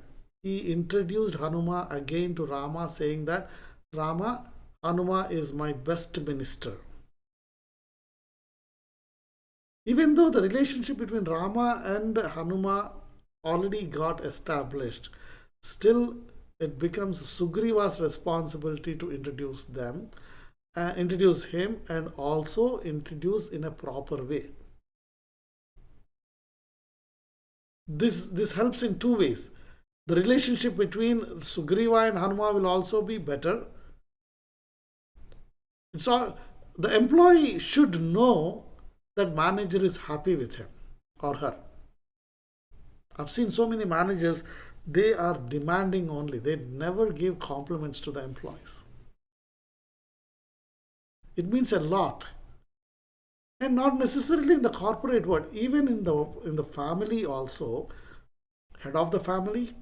he introduced Hanuma again to Rama, saying that Hanuma is my best minister. Even though the relationship between Rama and Hanuma already got established, still it becomes Sugriva's responsibility to introduce him and also introduce in a proper way. This helps in two ways. The relationship between Sugriva and Hanuma will also be better. It's all, the employee should know that manager is happy with him or her. I've seen so many managers, they are demanding only. They never give compliments to the employees. It means a lot. And not necessarily in the corporate world, even in the family also, head of the family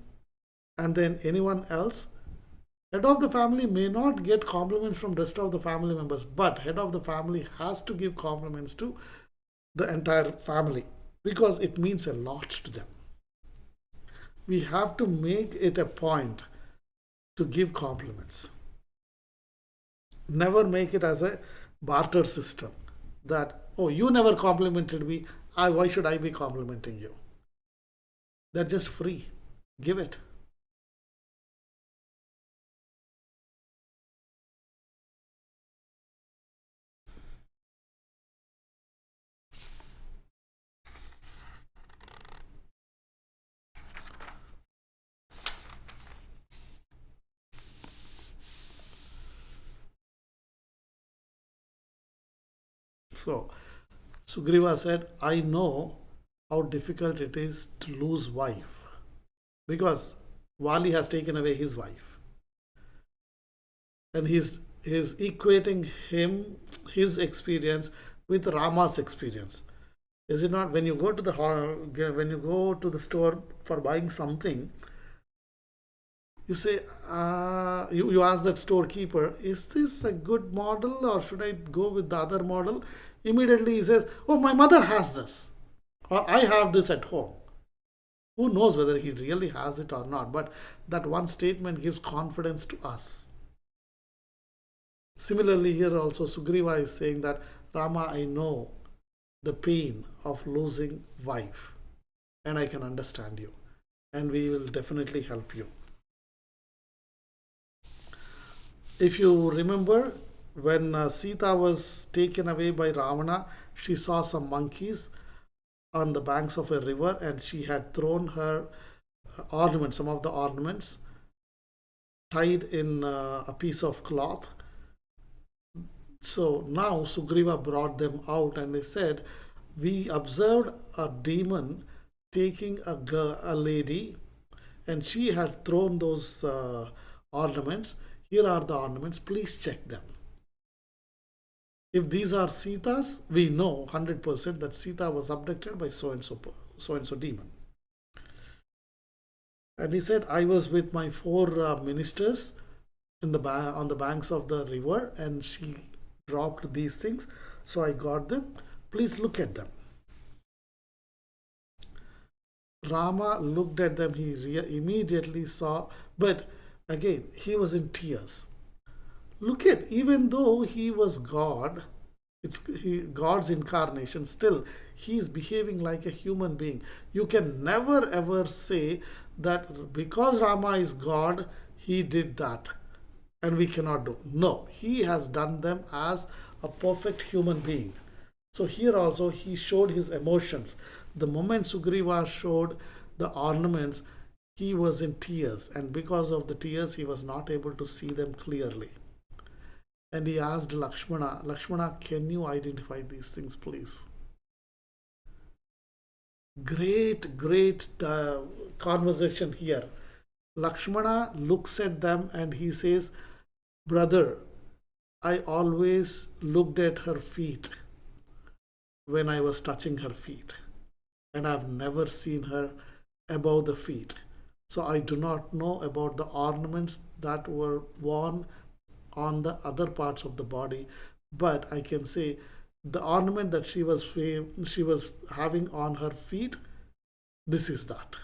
and then anyone else. Head of the family may not get compliments from rest of the family members, but head of the family has to give compliments to the entire family because it means a lot to them. We have to make it a point to give compliments. Never make it as a barter system that, oh, you never complimented me, why should I be complimenting you? They're just free. Give it. So Sugriva said, I know how difficult it is to lose wife because Vali has taken away his wife. And he's equating his experience with Rama's experience. Is it not? When you go to the store for buying something, you say, you ask that storekeeper, is this a good model or should I go with the other model? Immediately he says, oh, my mother has this, or I have this at home. Who knows whether he really has it or not? But that one statement gives confidence to us. Similarly, here also Sugriva is saying that, Rama, I know the pain of losing wife and I can understand you and we will definitely help you. If you remember, when Sita was taken away by Ravana, she saw some monkeys on the banks of a river and she had thrown her ornaments, some of the ornaments, tied in a piece of cloth. So now Sugriva brought them out and he said, we observed a demon taking a lady and she had thrown those ornaments. Here are the ornaments, please check them. If these are Sita's, we know 100% that Sita was abducted by so and so demon. And he said, I was with my four ministers on the banks of the river and she dropped these things. So I got them. Please look at them. Rama looked at them. He immediately saw, but again, he was in tears. Look at, even though he was God, God's incarnation, still he is behaving like a human being. You can never ever say that because Rama is God, he did that and we cannot do. No, he has done them as a perfect human being. So here also he showed his emotions. The moment Sugriva showed the ornaments, he was in tears, and because of the tears, he was not able to see them clearly. And he asked Lakshmana, Lakshmana, can you identify these things, please? Great conversation here. Lakshmana looks at them and he says, brother, I always looked at her feet when I was touching her feet, and I've never seen her above the feet. So I do not know about the ornaments that were worn on the other parts of the body, but I can say the ornament that she was having on her feet, this is that.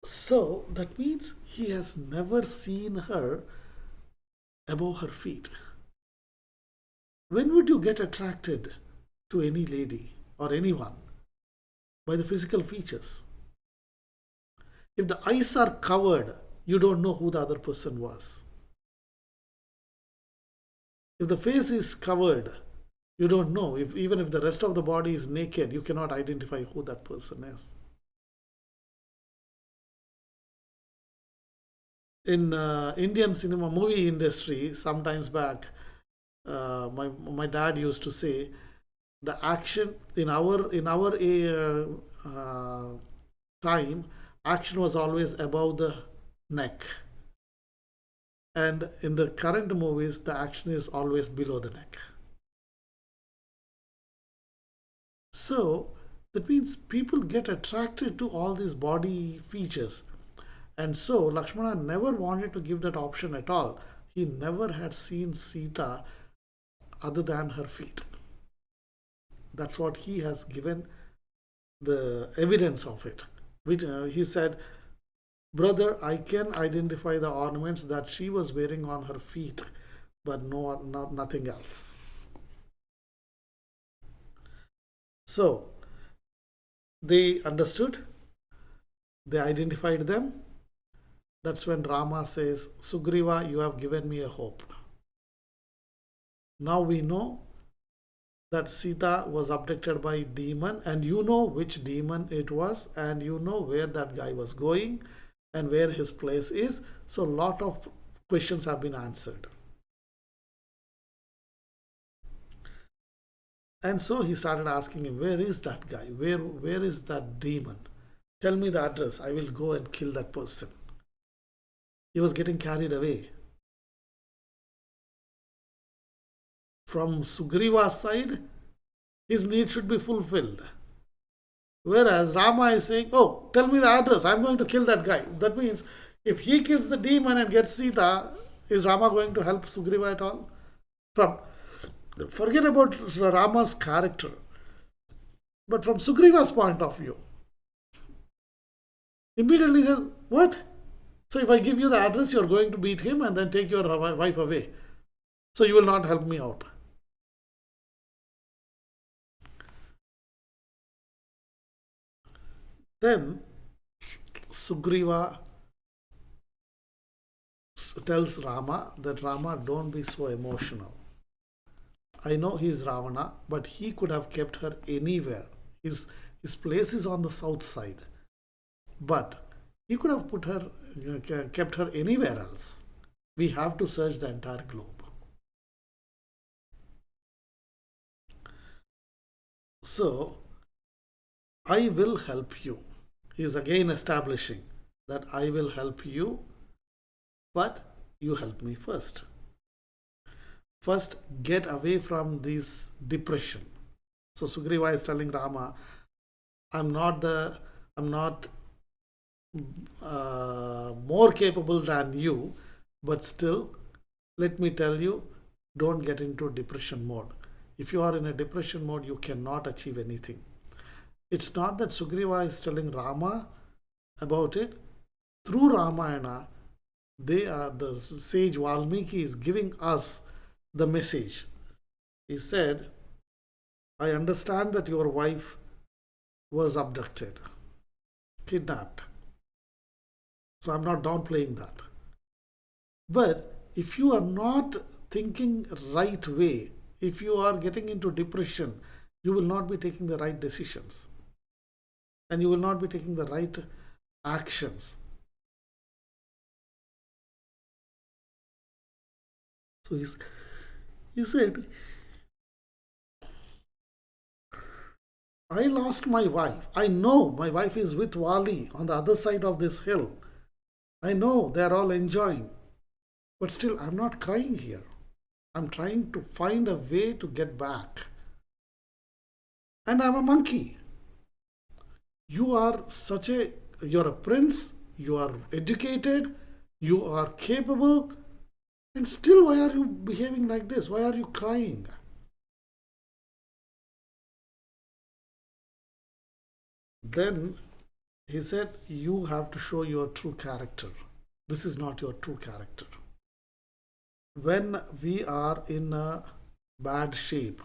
So that means he has never seen her above her feet. When would you get attracted to any lady or anyone? By the physical features. If the eyes are covered, you don't know who the other person was. If the face is covered, You don't know. If even if the rest of the body is naked, you cannot identify who that person is. In Indian cinema movie industry, sometimes back, my dad used to say the action in our time, action was always above the neck, and in the current movies, the action is always below the neck. So that means people get attracted to all these body features. And so Lakshmana never wanted to give that option at all. He never had seen Sita other than her feet. That's what he has given the evidence of it. He said, brother, I can identify the ornaments that she was wearing on her feet, but nothing else. So they understood, they identified them. That's when Rama says, Sugriva, you have given me a hope. Now we know that Sita was abducted by a demon, and you know which demon it was, and you know where that guy was going and where his place is. So a lot of questions have been answered. And so he started asking him, where is that guy? Where is that demon? Tell me the address. I will go and kill that person. He was getting carried away. From Sugriva's side, his need should be fulfilled. Whereas Rama is saying, oh, tell me the address. I'm going to kill that guy. That means if he kills the demon and gets Sita, is Rama going to help Sugriva at all? Forget about Rama's character. But from Sugriva's point of view, immediately he said, what? So if I give you the address, you're going to beat him and then take your wife away. So you will not help me out. Then Sugriva tells Rama that Rama, don't be so emotional. I know he is Ravana, but he could have kept her anywhere. His place is on the south side. But he could have kept her anywhere else. We have to search the entire globe. So, I will help you. He is again establishing that I will help you, but you help me first. First, get away from this depression. So Sugriva is telling Rama, I'm not more capable than you, but still, let me tell you, don't get into depression mode. If you are in a depression mode, you cannot achieve anything. It's not that Sugriva is telling Rama about it. Through Ramayana, the sage Valmiki is giving us the message. He said, I understand that your wife was abducted, kidnapped. So I'm not downplaying that. But if you are not thinking right way, if you are getting into depression, you will not be taking the right decisions. And you will not be taking the right actions. So he said, I lost my wife. I know my wife is with Wali on the other side of this hill. I know they are all enjoying. But still, I'm not crying here. I'm trying to find a way to get back. And I'm a monkey. You're a prince, you are educated, you are capable, and still why are you behaving like this? Why are you crying? Then he said, you have to show your true character. This is not your true character. When we are in a bad shape,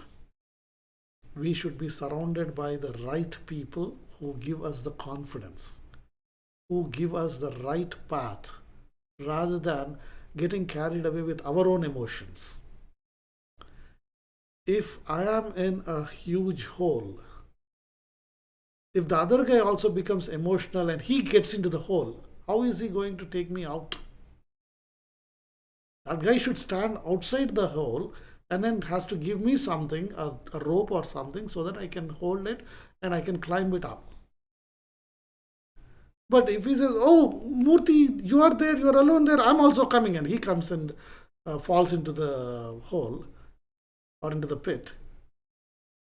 we should be surrounded by the right people who give us the confidence, who give us the right path, rather than getting carried away with our own emotions. if I am in a huge hole, if the other guy also becomes emotional and he gets into the hole, how is he going to take me out? That guy should stand outside the hole and then has to give me something, a rope or something, so that I can hold it and I can climb it up. But if he says, "Oh, Murthy, you are there, you are alone there, I'm also coming," and he comes and falls into the hole or into the pit,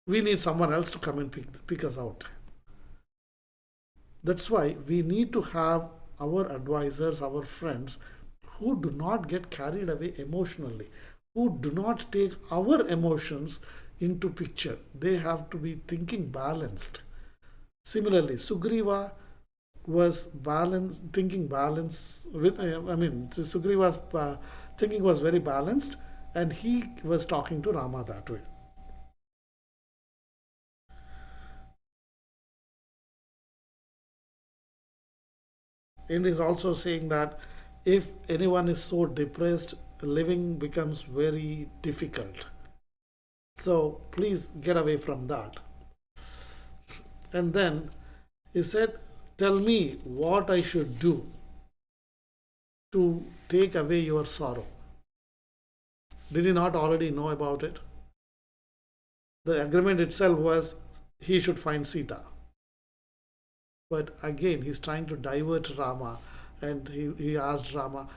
we need someone else to come and pick us out. That's why we need to have our advisors, our friends who do not get carried away emotionally, who do not take our emotions into picture. They have to be thinking balanced. Similarly, Sugriva was thinking balance with. Sugriva's thinking was very balanced, and he was talking to Rama that way. And is also saying that if anyone is so depressed, living becomes very difficult. So please get away from that. And then he said, "Tell me what I should do to take away your sorrow." Did he not already know about it? The agreement itself was he should find Sita. But again, he's trying to divert Rama, and he asked Rama,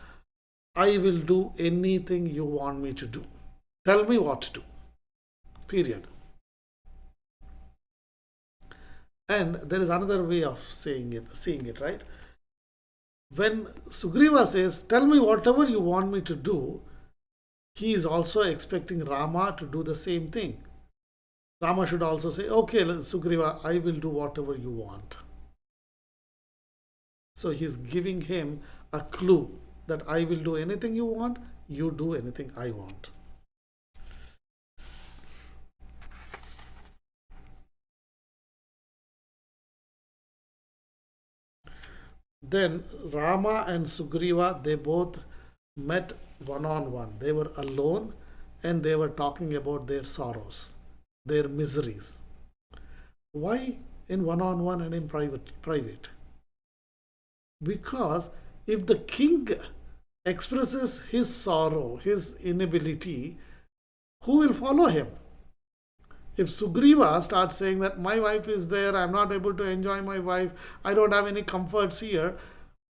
"I will do anything you want me to do. Tell me what to do." Period. And there is another way of saying it, seeing it, right? When Sugriva says, "Tell me whatever you want me to do," he is also expecting Rama to do the same thing. Rama should also say, "Okay, Sugriva, I will do whatever you want." So he's giving him a clue that I will do anything you want, you do anything I want. Then Rama and Sugriva, they both met one on one. They were alone and they were talking about their sorrows, their miseries. Why in one on one and in private? Because if the king expresses his sorrow, his inability, who will follow him? If Sugriva starts saying that my wife is there, I'm not able to enjoy my wife, I don't have any comforts here,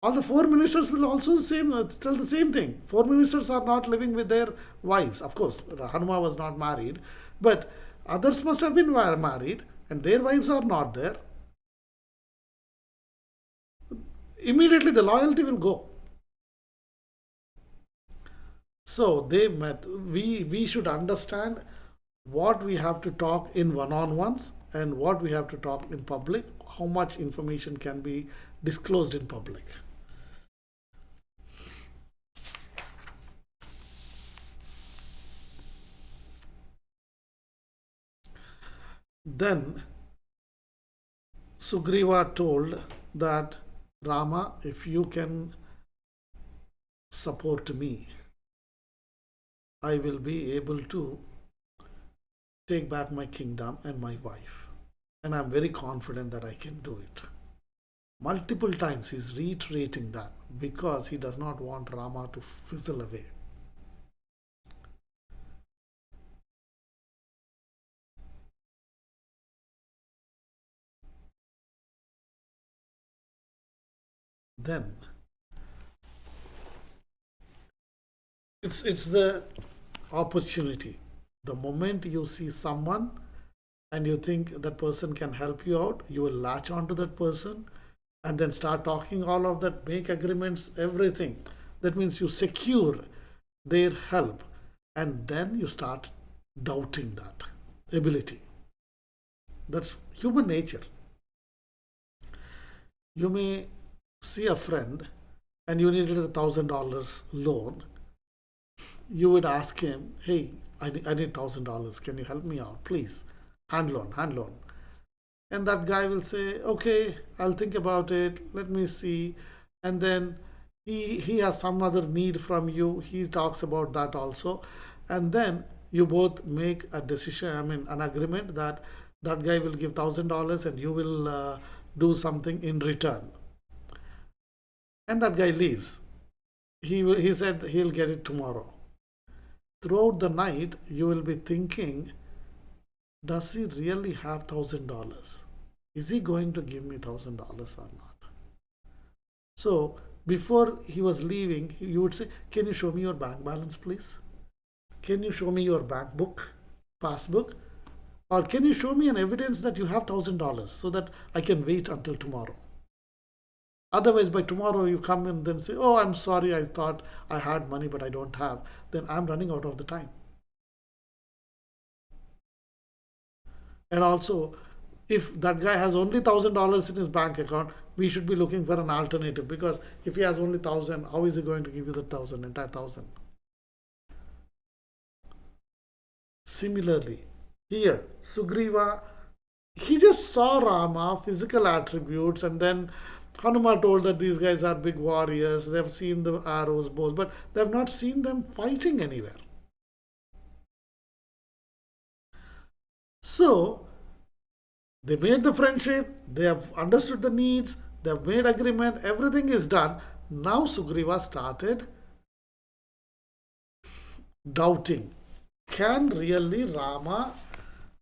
all the four ministers will also tell the same thing. Four ministers are not living with their wives. Of course, Hanuma was not married, but others must have been married and their wives are not there. Immediately the loyalty will go. So they met. We should understand what we have to talk in one-on-ones and what we have to talk in public, how much information can be disclosed in public. Then Sugriva told that, "Rama, if you can support me, I will be able to take back my kingdom and my wife. And I'm very confident that I can do it." Multiple times he's reiterating that because he does not want Rama to fizzle away. Then it's the opportunity. The moment you see someone and you think that person can help you out, you will latch on to that person and then start talking all of that, make agreements, everything. That means you secure their help and then you start doubting that ability. That's human nature. You may see a friend and you needed $1,000 loan. You would ask him, "Hey, I need $1,000. Can you help me out, please? Hand loan, hand loan." And that guy will say, "Okay, I'll think about it. Let me see." And then he has some other need from you. He talks about that also. And then you both make a decision, I mean an agreement that that guy will give $1,000 and you will do something in return. And that guy leaves. He said he'll get it tomorrow. Throughout the night, you will be thinking, does he really have $1,000? Is he going to give me $1,000 or not? So before he was leaving, you would say, can you show me your bank balance, please? Can you show me your bank book, passbook? Or can you show me an evidence that you have $1,000 so that I can wait until tomorrow? Otherwise, by tomorrow you come and then say, oh, I'm sorry, I thought I had money, but I don't have. Then I'm running out of the time. And also, if that guy has only $1,000 in his bank account, we should be looking for an alternative, because if he has only 1,000, how is he going to give you the 1,000, entire 1,000? Similarly, here, Sugriva, he just saw Rama, physical attributes, and then Hanuma told that these guys are big warriors, they've seen the arrows, bows, but they've not seen them fighting anywhere. So, they made the friendship, they have understood the needs, they have made agreement, everything is done. Now Sugriva started doubting. Can really Rama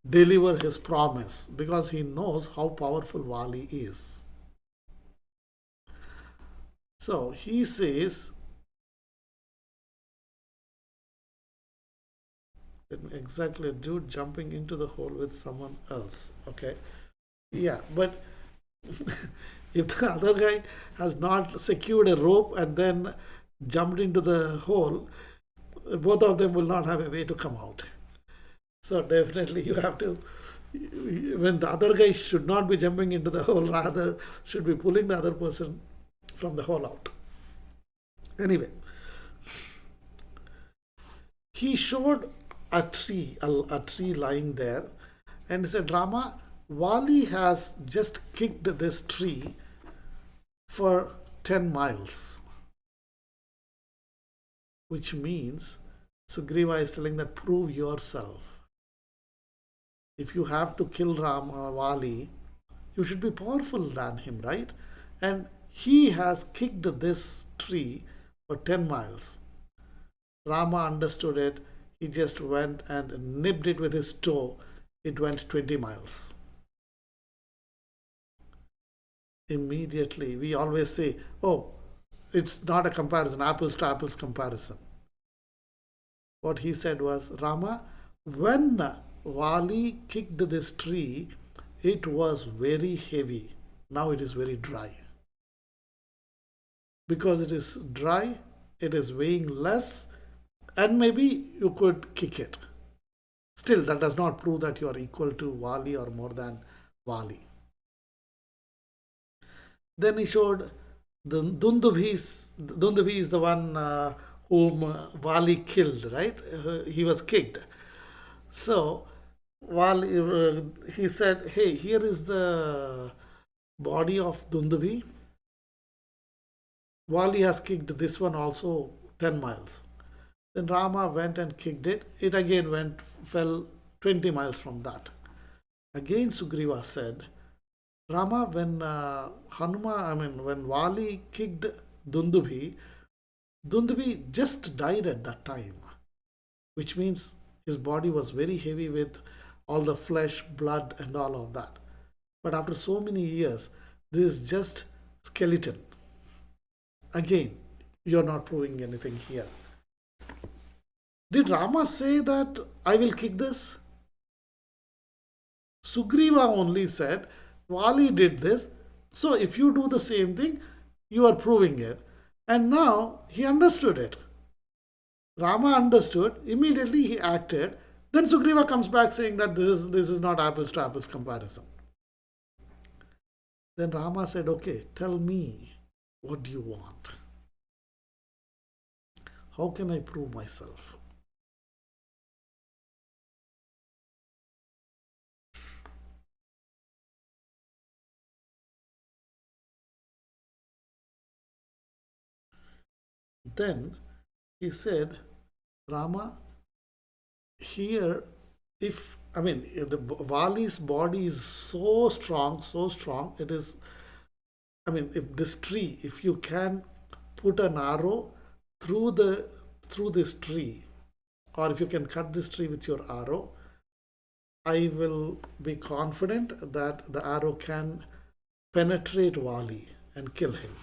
deliver his promise? Because he knows how powerful Vali is. So he says, exactly a dude jumping into the hole with someone else. Okay. Yeah, but if the other guy has not secured a rope and then jumped into the hole, both of them will not have a way to come out. So definitely you have to, when the other guy should not be jumping into the hole, rather should be pulling the other person from the hole out. Anyway, he showed a tree lying there, and he said, Rama, Vali has just kicked this tree for 10 miles, which means Sugriva is telling that prove yourself. If you have to kill Vali, you should be powerful than him, right? And he has kicked this tree for 10 miles. Rama understood it. He just went and nipped it with his toe. It went 20 miles. Immediately, we always say, oh, it's not a comparison, apples to apples comparison. What he said was, Rama, when Vali kicked this tree, it was very heavy. Now it is very dry. Because it is dry, it is weighing less, and maybe you could kick it. Still, that does not prove that you are equal to Vali or more than Vali. Then he showed the Dundubhi. Dundubhi is the one whom Vali killed, right? He was kicked. So Vali, he said, hey, here is the body of Dundubhi. Vali has kicked this one also 10 miles. Then Rama went and kicked it. It again fell 20 miles from that. Again Sugriva said, Rama, when when Vali kicked Dundubhi, Dundubhi just died at that time, which means his body was very heavy with all the flesh, blood, and all of that. But after so many years, this is just skeleton. Again, you're not proving anything here. Did Rama say that I will kick this? Sugriva only said, Vali did this, so if you do the same thing, you are proving it. And now he understood it. Rama understood, immediately he acted. Then Sugriva comes back saying that this is not apples to apples comparison. Then Rama said, okay, tell me, what do you want? How can I prove myself? Then he said, Rama, here, if I mean the Vali's body is so strong, it is. I mean, if this tree, if you can put an arrow through the through this tree, or if you can cut this tree with your arrow, I will be confident that the arrow can penetrate Vali and kill him.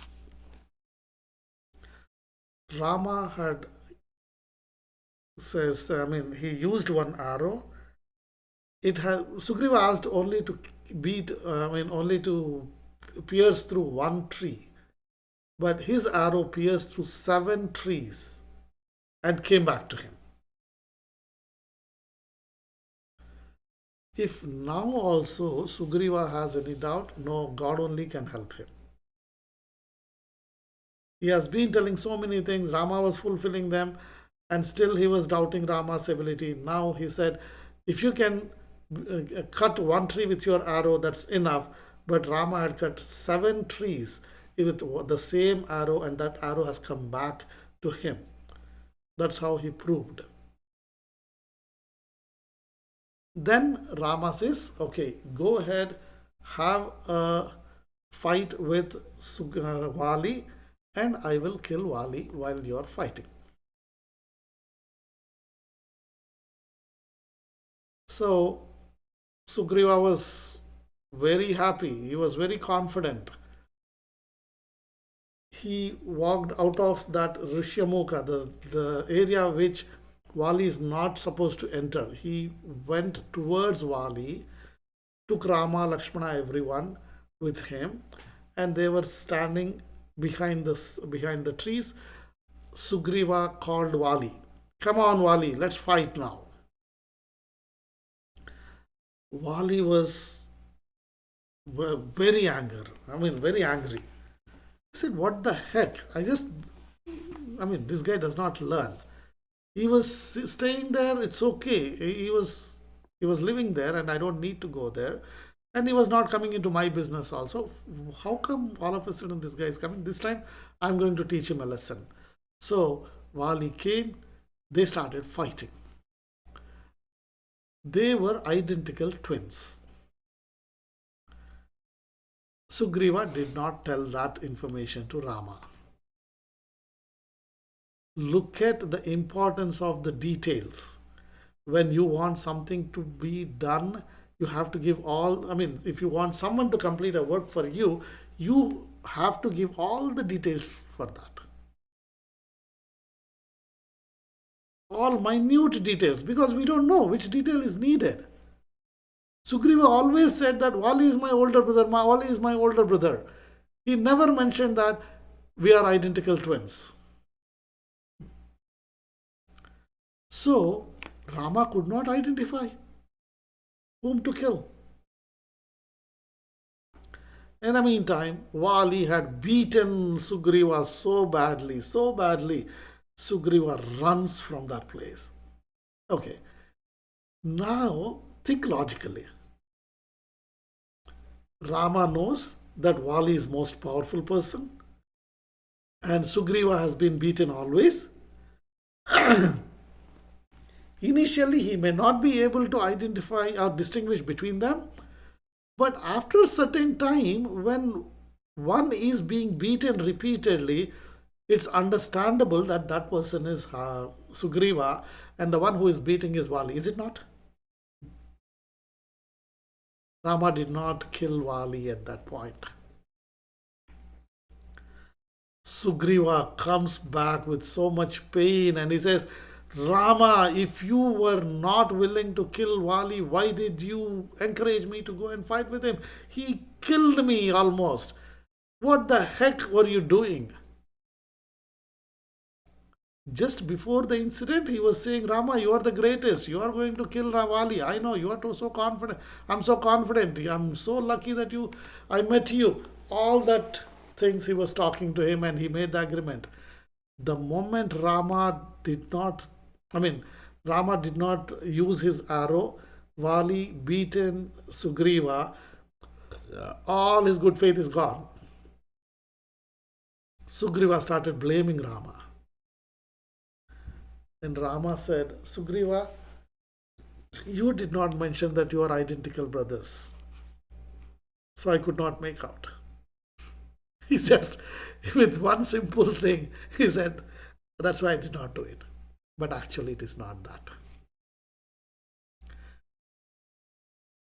Rama had says, I mean, he used one arrow. It has Sugriva asked only to only to pierce through one tree, but his arrow pierced through seven trees and came back to him. If now also Sugriva has any doubt, no, God only can help him. He has been telling so many things, Rama was fulfilling them, and still he was doubting Rama's ability. Now he said, if you can cut one tree with your arrow, that's enough. But Rama had cut seven trees with the same arrow, and that arrow has come back to him. That's how he proved. Then Rama says, okay, go ahead, have a fight with Vali, and I will kill Vali while you are fighting. So Sugriva was very happy, he was very confident. He walked out of that Rishyamukha, the area which Vali is not supposed to enter. He went towards Vali, took Rama, Lakshmana, everyone with him, and they were standing behind the trees. Sugriva called Vali. Come on, Vali, let's fight now. Vali was very angry. Very angry. He said, what the heck? This guy does not learn. He was staying there, it's okay. He was living there, and I don't need to go there. And he was not coming into my business also. How come all of a sudden this guy is coming? This time I'm going to teach him a lesson. So Vali came, they started fighting. They were identical twins. Sugriva did not tell that information to Rama. Look at the importance of the details. When you want something to be done, you have to give all. If you want someone to complete a work for you, you have to give all the details for that. All minute details, because we don't know which detail is needed. Sugriva always said that Vali is my older brother, Vali is my older brother. He never mentioned that we are identical twins. So Rama could not identify whom to kill. In the meantime, Vali had beaten Sugriva so badly, Sugriva runs from that place. Okay, now think logically. Rama knows that Vali is most powerful person, and Sugriva has been beaten always. Initially, he may not be able to identify or distinguish between them, but after a certain time, when one is being beaten repeatedly, it's understandable that that person is Sugriva and the one who is beating is Vali, is it not? Rama did not kill Vali at that point. Sugriva comes back with so much pain and he says, Rama, if you were not willing to kill Vali, why did you encourage me to go and fight with him? He killed me almost. What the heck were you doing? Just before the incident, he was saying, Rama, you are the greatest. You are going to kill Vali. I know, you are so confident. I'm so confident. I'm so lucky that I met you. All that things he was talking to him, and he made the agreement. The moment Rama did not use his arrow, Vali beaten Sugriva, all his good faith is gone. Sugriva started blaming Rama. Then Rama said, Sugriva, You did not mention that you are identical brothers, so I could not make out. He just, with one simple thing, he said, that's why I did not do it. But actually, it is not that.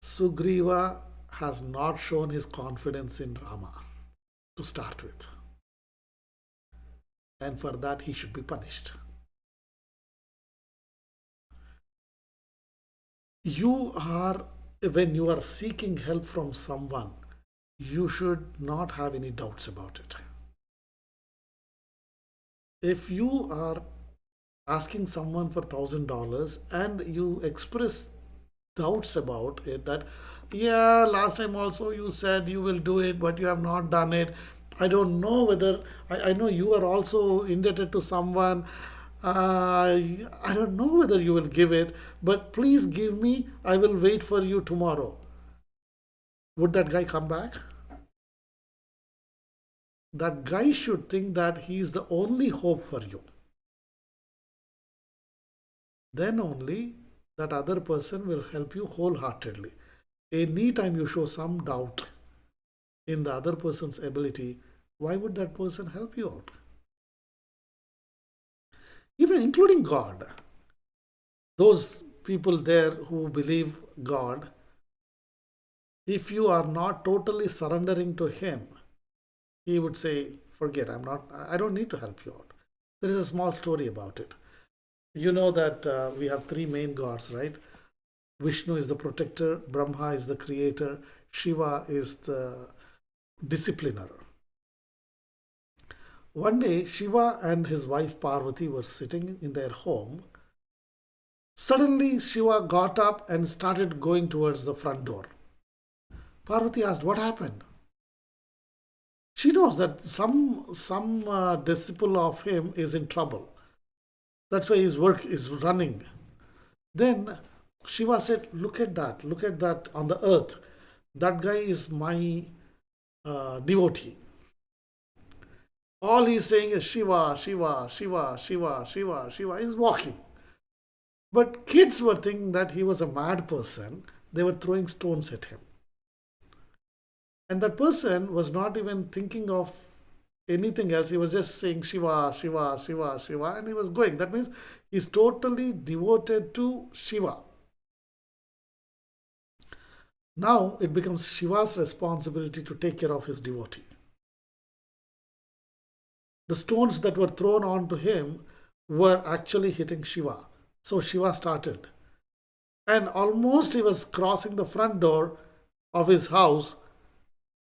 Sugriva has not shown his confidence in Rama to start with, and for that, he should be punished. You are, when you are seeking help from someone, you should not have any doubts about it. If you are asking someone for $1,000 and you express doubts about it, that yeah, last time also you said you will do it but you have not done it, I don't know whether, I know you are also indebted to someone, I don't know whether you will give it, but please give me, I will wait for you tomorrow. Would that guy come back? That guy should think that he is the only hope for you. Then only that other person will help you wholeheartedly. Anytime you show some doubt in the other person's ability, why would that person help you out? Even including God. Those people there who believe God, if you are not totally surrendering to Him, He would say, forget, I don't need to help you out. There is a small story about it. You know that we have three main gods, right? Vishnu is the protector, Brahma is the creator, Shiva is the discipliner. One day, Shiva and his wife Parvati were sitting in their home. Suddenly, Shiva got up and started going towards the front door. Parvati asked, what happened? She knows that some disciple of him is in trouble. That's why his work is running. Then Shiva said, look at that on the earth. That guy is my devotee. All he's saying is Shiva, Shiva, Shiva, Shiva, Shiva, Shiva. He's walking. But kids were thinking that he was a mad person. They were throwing stones at him. And that person was not even thinking of anything else. He was just saying Shiva, Shiva, Shiva, Shiva, and he was going. That means he's totally devoted to Shiva. Now it becomes Shiva's responsibility to take care of his devotee. The stones that were thrown onto him were actually hitting Shiva. So Shiva started. And almost he was crossing the front door of his house.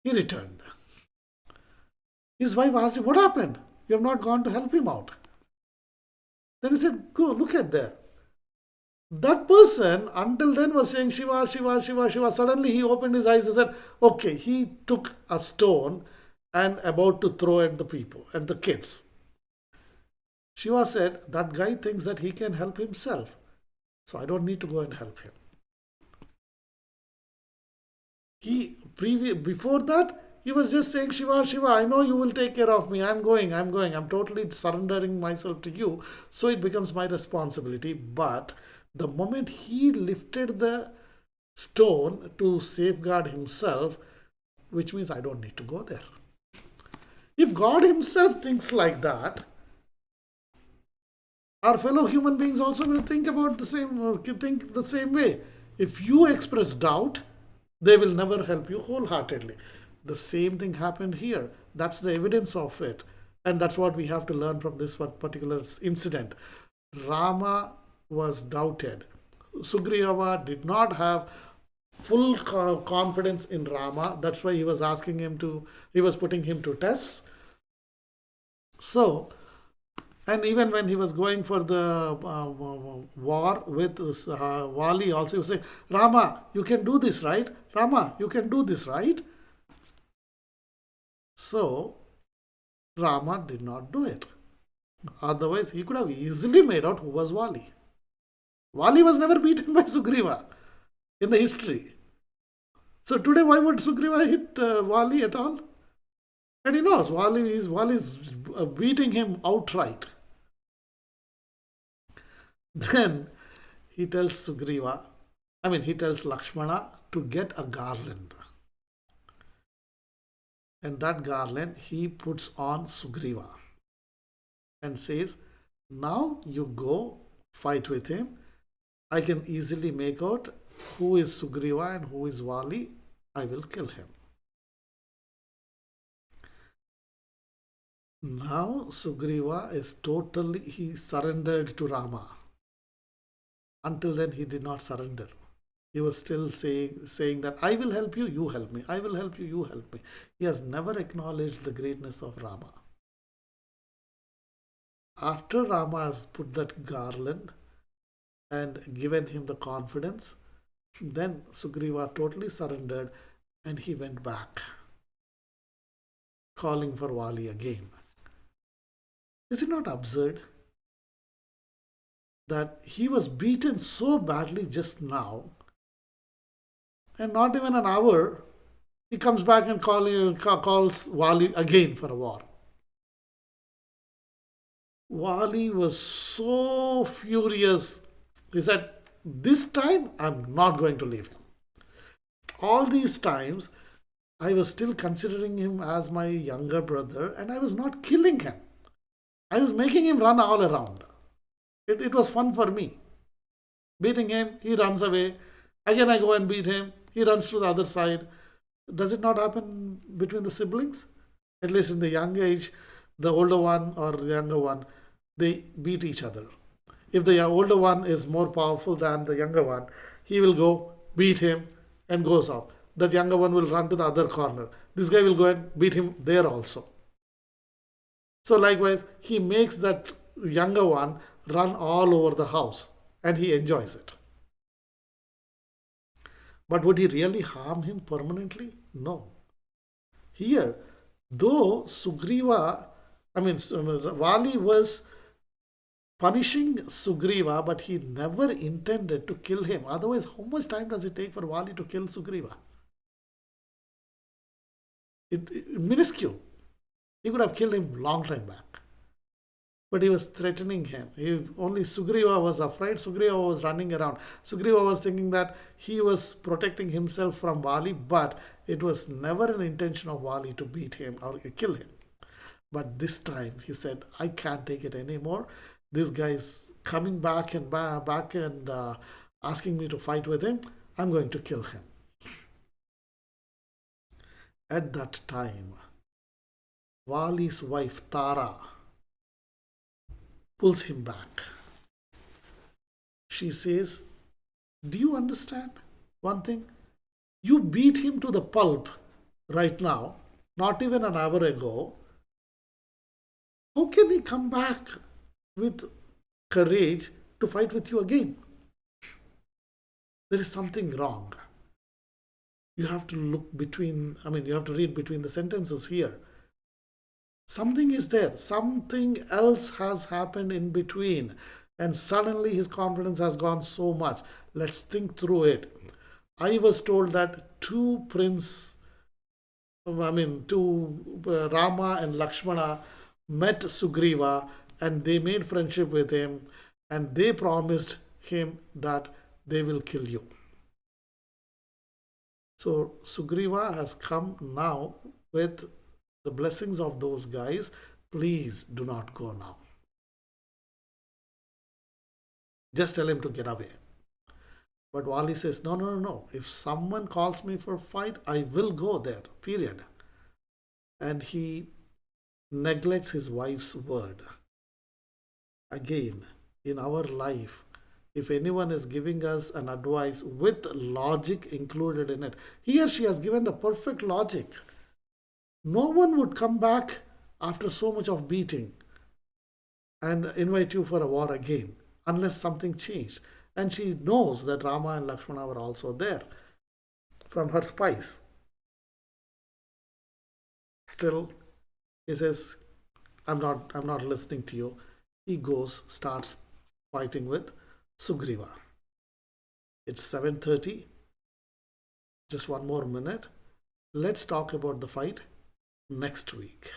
He returned. His wife asked him, what happened? You have not gone to help him out. Then he said, go, look at there. That person until then was saying Shiva, Shiva, Shiva, Shiva. Suddenly he opened his eyes and said, okay, he took a stone and about to throw at the people, at the kids. Shiva said, that guy thinks that he can help himself. So I don't need to go and help him. Before that, he was just saying, Shiva, Shiva, I know you will take care of me. I'm going. I'm totally surrendering myself to you. So it becomes my responsibility. But the moment he lifted the stone to safeguard himself, which means I don't need to go there. If God himself thinks like that, our fellow human beings also will think about the same, or think the same way. If you express doubt, they will never help you wholeheartedly. The same thing happened here. That's the evidence of it. And that's what we have to learn from this particular incident. Rama was doubted. Sugriva did not have full confidence in Rama. That's why he was he was putting him to tests. So, and even when he was going for the war with Wali also, he was saying, Rama, you can do this, right? Rama, you can do this, right? So, Rama did not do it. Otherwise, he could have easily made out who was Wali. Wali was never beaten by Sugriva in the history. So today, why would Sugriva hit Wali at all? And he knows Wali is beating him outright. Then he tells Sugriva, He tells Lakshmana to get a garland. And that garland he puts on Sugriva and says, now you go fight with him. I can easily make out who is Sugriva and who is Vali. I will kill him. Now Sugriva is totally, he surrendered to Rama. Until then he did not surrender. He was still saying that I will help you, you help me. I will help you, you help me. He has never acknowledged the greatness of Rama. After Rama has put that garland and given him the confidence, then Sugriva totally surrendered and he went back, calling for Vali again. Is it not absurd that he was beaten so badly just now, and not even an hour, he comes back and calls Vali again for a war? Vali was so furious. He said, this time I'm not going to leave him. All these times, I was still considering him as my younger brother and I was not killing him. I was making him run all around. It was fun for me. Beating him, he runs away. Again, I go and beat him. He runs to the other side. Does it not happen between the siblings? At least in the young age, the older one or the younger one, they beat each other. If the older one is more powerful than the younger one, he will go beat him and goes off. That younger one will run to the other corner. This guy will go and beat him there also. So likewise, he makes that younger one run all over the house and he enjoys it. But would he really harm him permanently? No. Here, though Vali was punishing Sugriva, but he never intended to kill him. Otherwise, how much time does it take for Vali to kill Sugriva? Minuscule. He could have killed him long time back. But he was threatening him. Only Sugriva was afraid. Sugriva was running around. Sugriva was thinking that he was protecting himself from Vali, but it was never an intention of Vali to beat him or kill him. But this time he said, I can't take it anymore. This guy is coming back and asking me to fight with him. I'm going to kill him. At that time, Vali's wife Tara pulls him back. She says, do you understand one thing? You beat him to the pulp right now, not even an hour ago. How can he come back with courage to fight with you again? There is something wrong. You have to you have to read between the sentences here. Something is there. Something else has happened in between. And suddenly his confidence has gone so much. Let's think through it. I was told that two Rama and Lakshmana met Sugriva and they made friendship with him and they promised him that they will kill you. So Sugriva has come now with the blessings of those guys. Please do not go now. Just tell him to get away. But Vali says, no. If someone calls me for a fight, I will go there, period. And he neglects his wife's word. Again, in our life, if anyone is giving us an advice with logic included in it, here she has given the perfect logic. No one would come back after so much of beating and invite you for a war again unless something changed. And she knows that Rama and Lakshmana were also there from her spies. Still, he says, I'm not listening to you. He goes, starts fighting with Sugriva. It's 7:30. Just one more minute. Let's talk about the fight next week.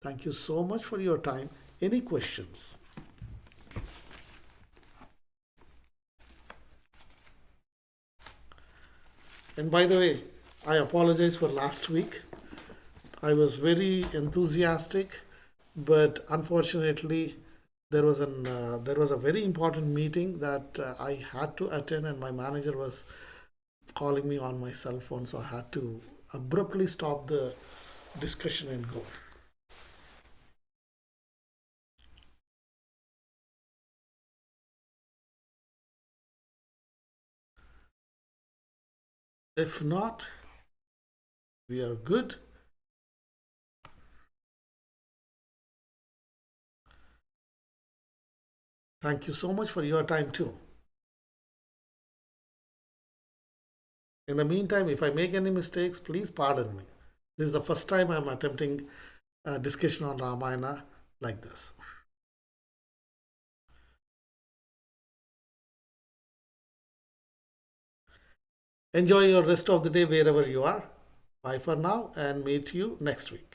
Thank you so much for your time. Any questions? And by the way, I apologize for last week. I was very enthusiastic, but unfortunately, there was a very important meeting that I had to attend, and my manager was calling me on my cell phone, so I had to abruptly stop the discussion and go. If not, we are good. Thank you so much for your time too. In the meantime, if I make any mistakes, please pardon me. This is the first time I'm attempting a discussion on Ramayana like this. Enjoy your rest of the day wherever you are. Bye for now and meet you next week.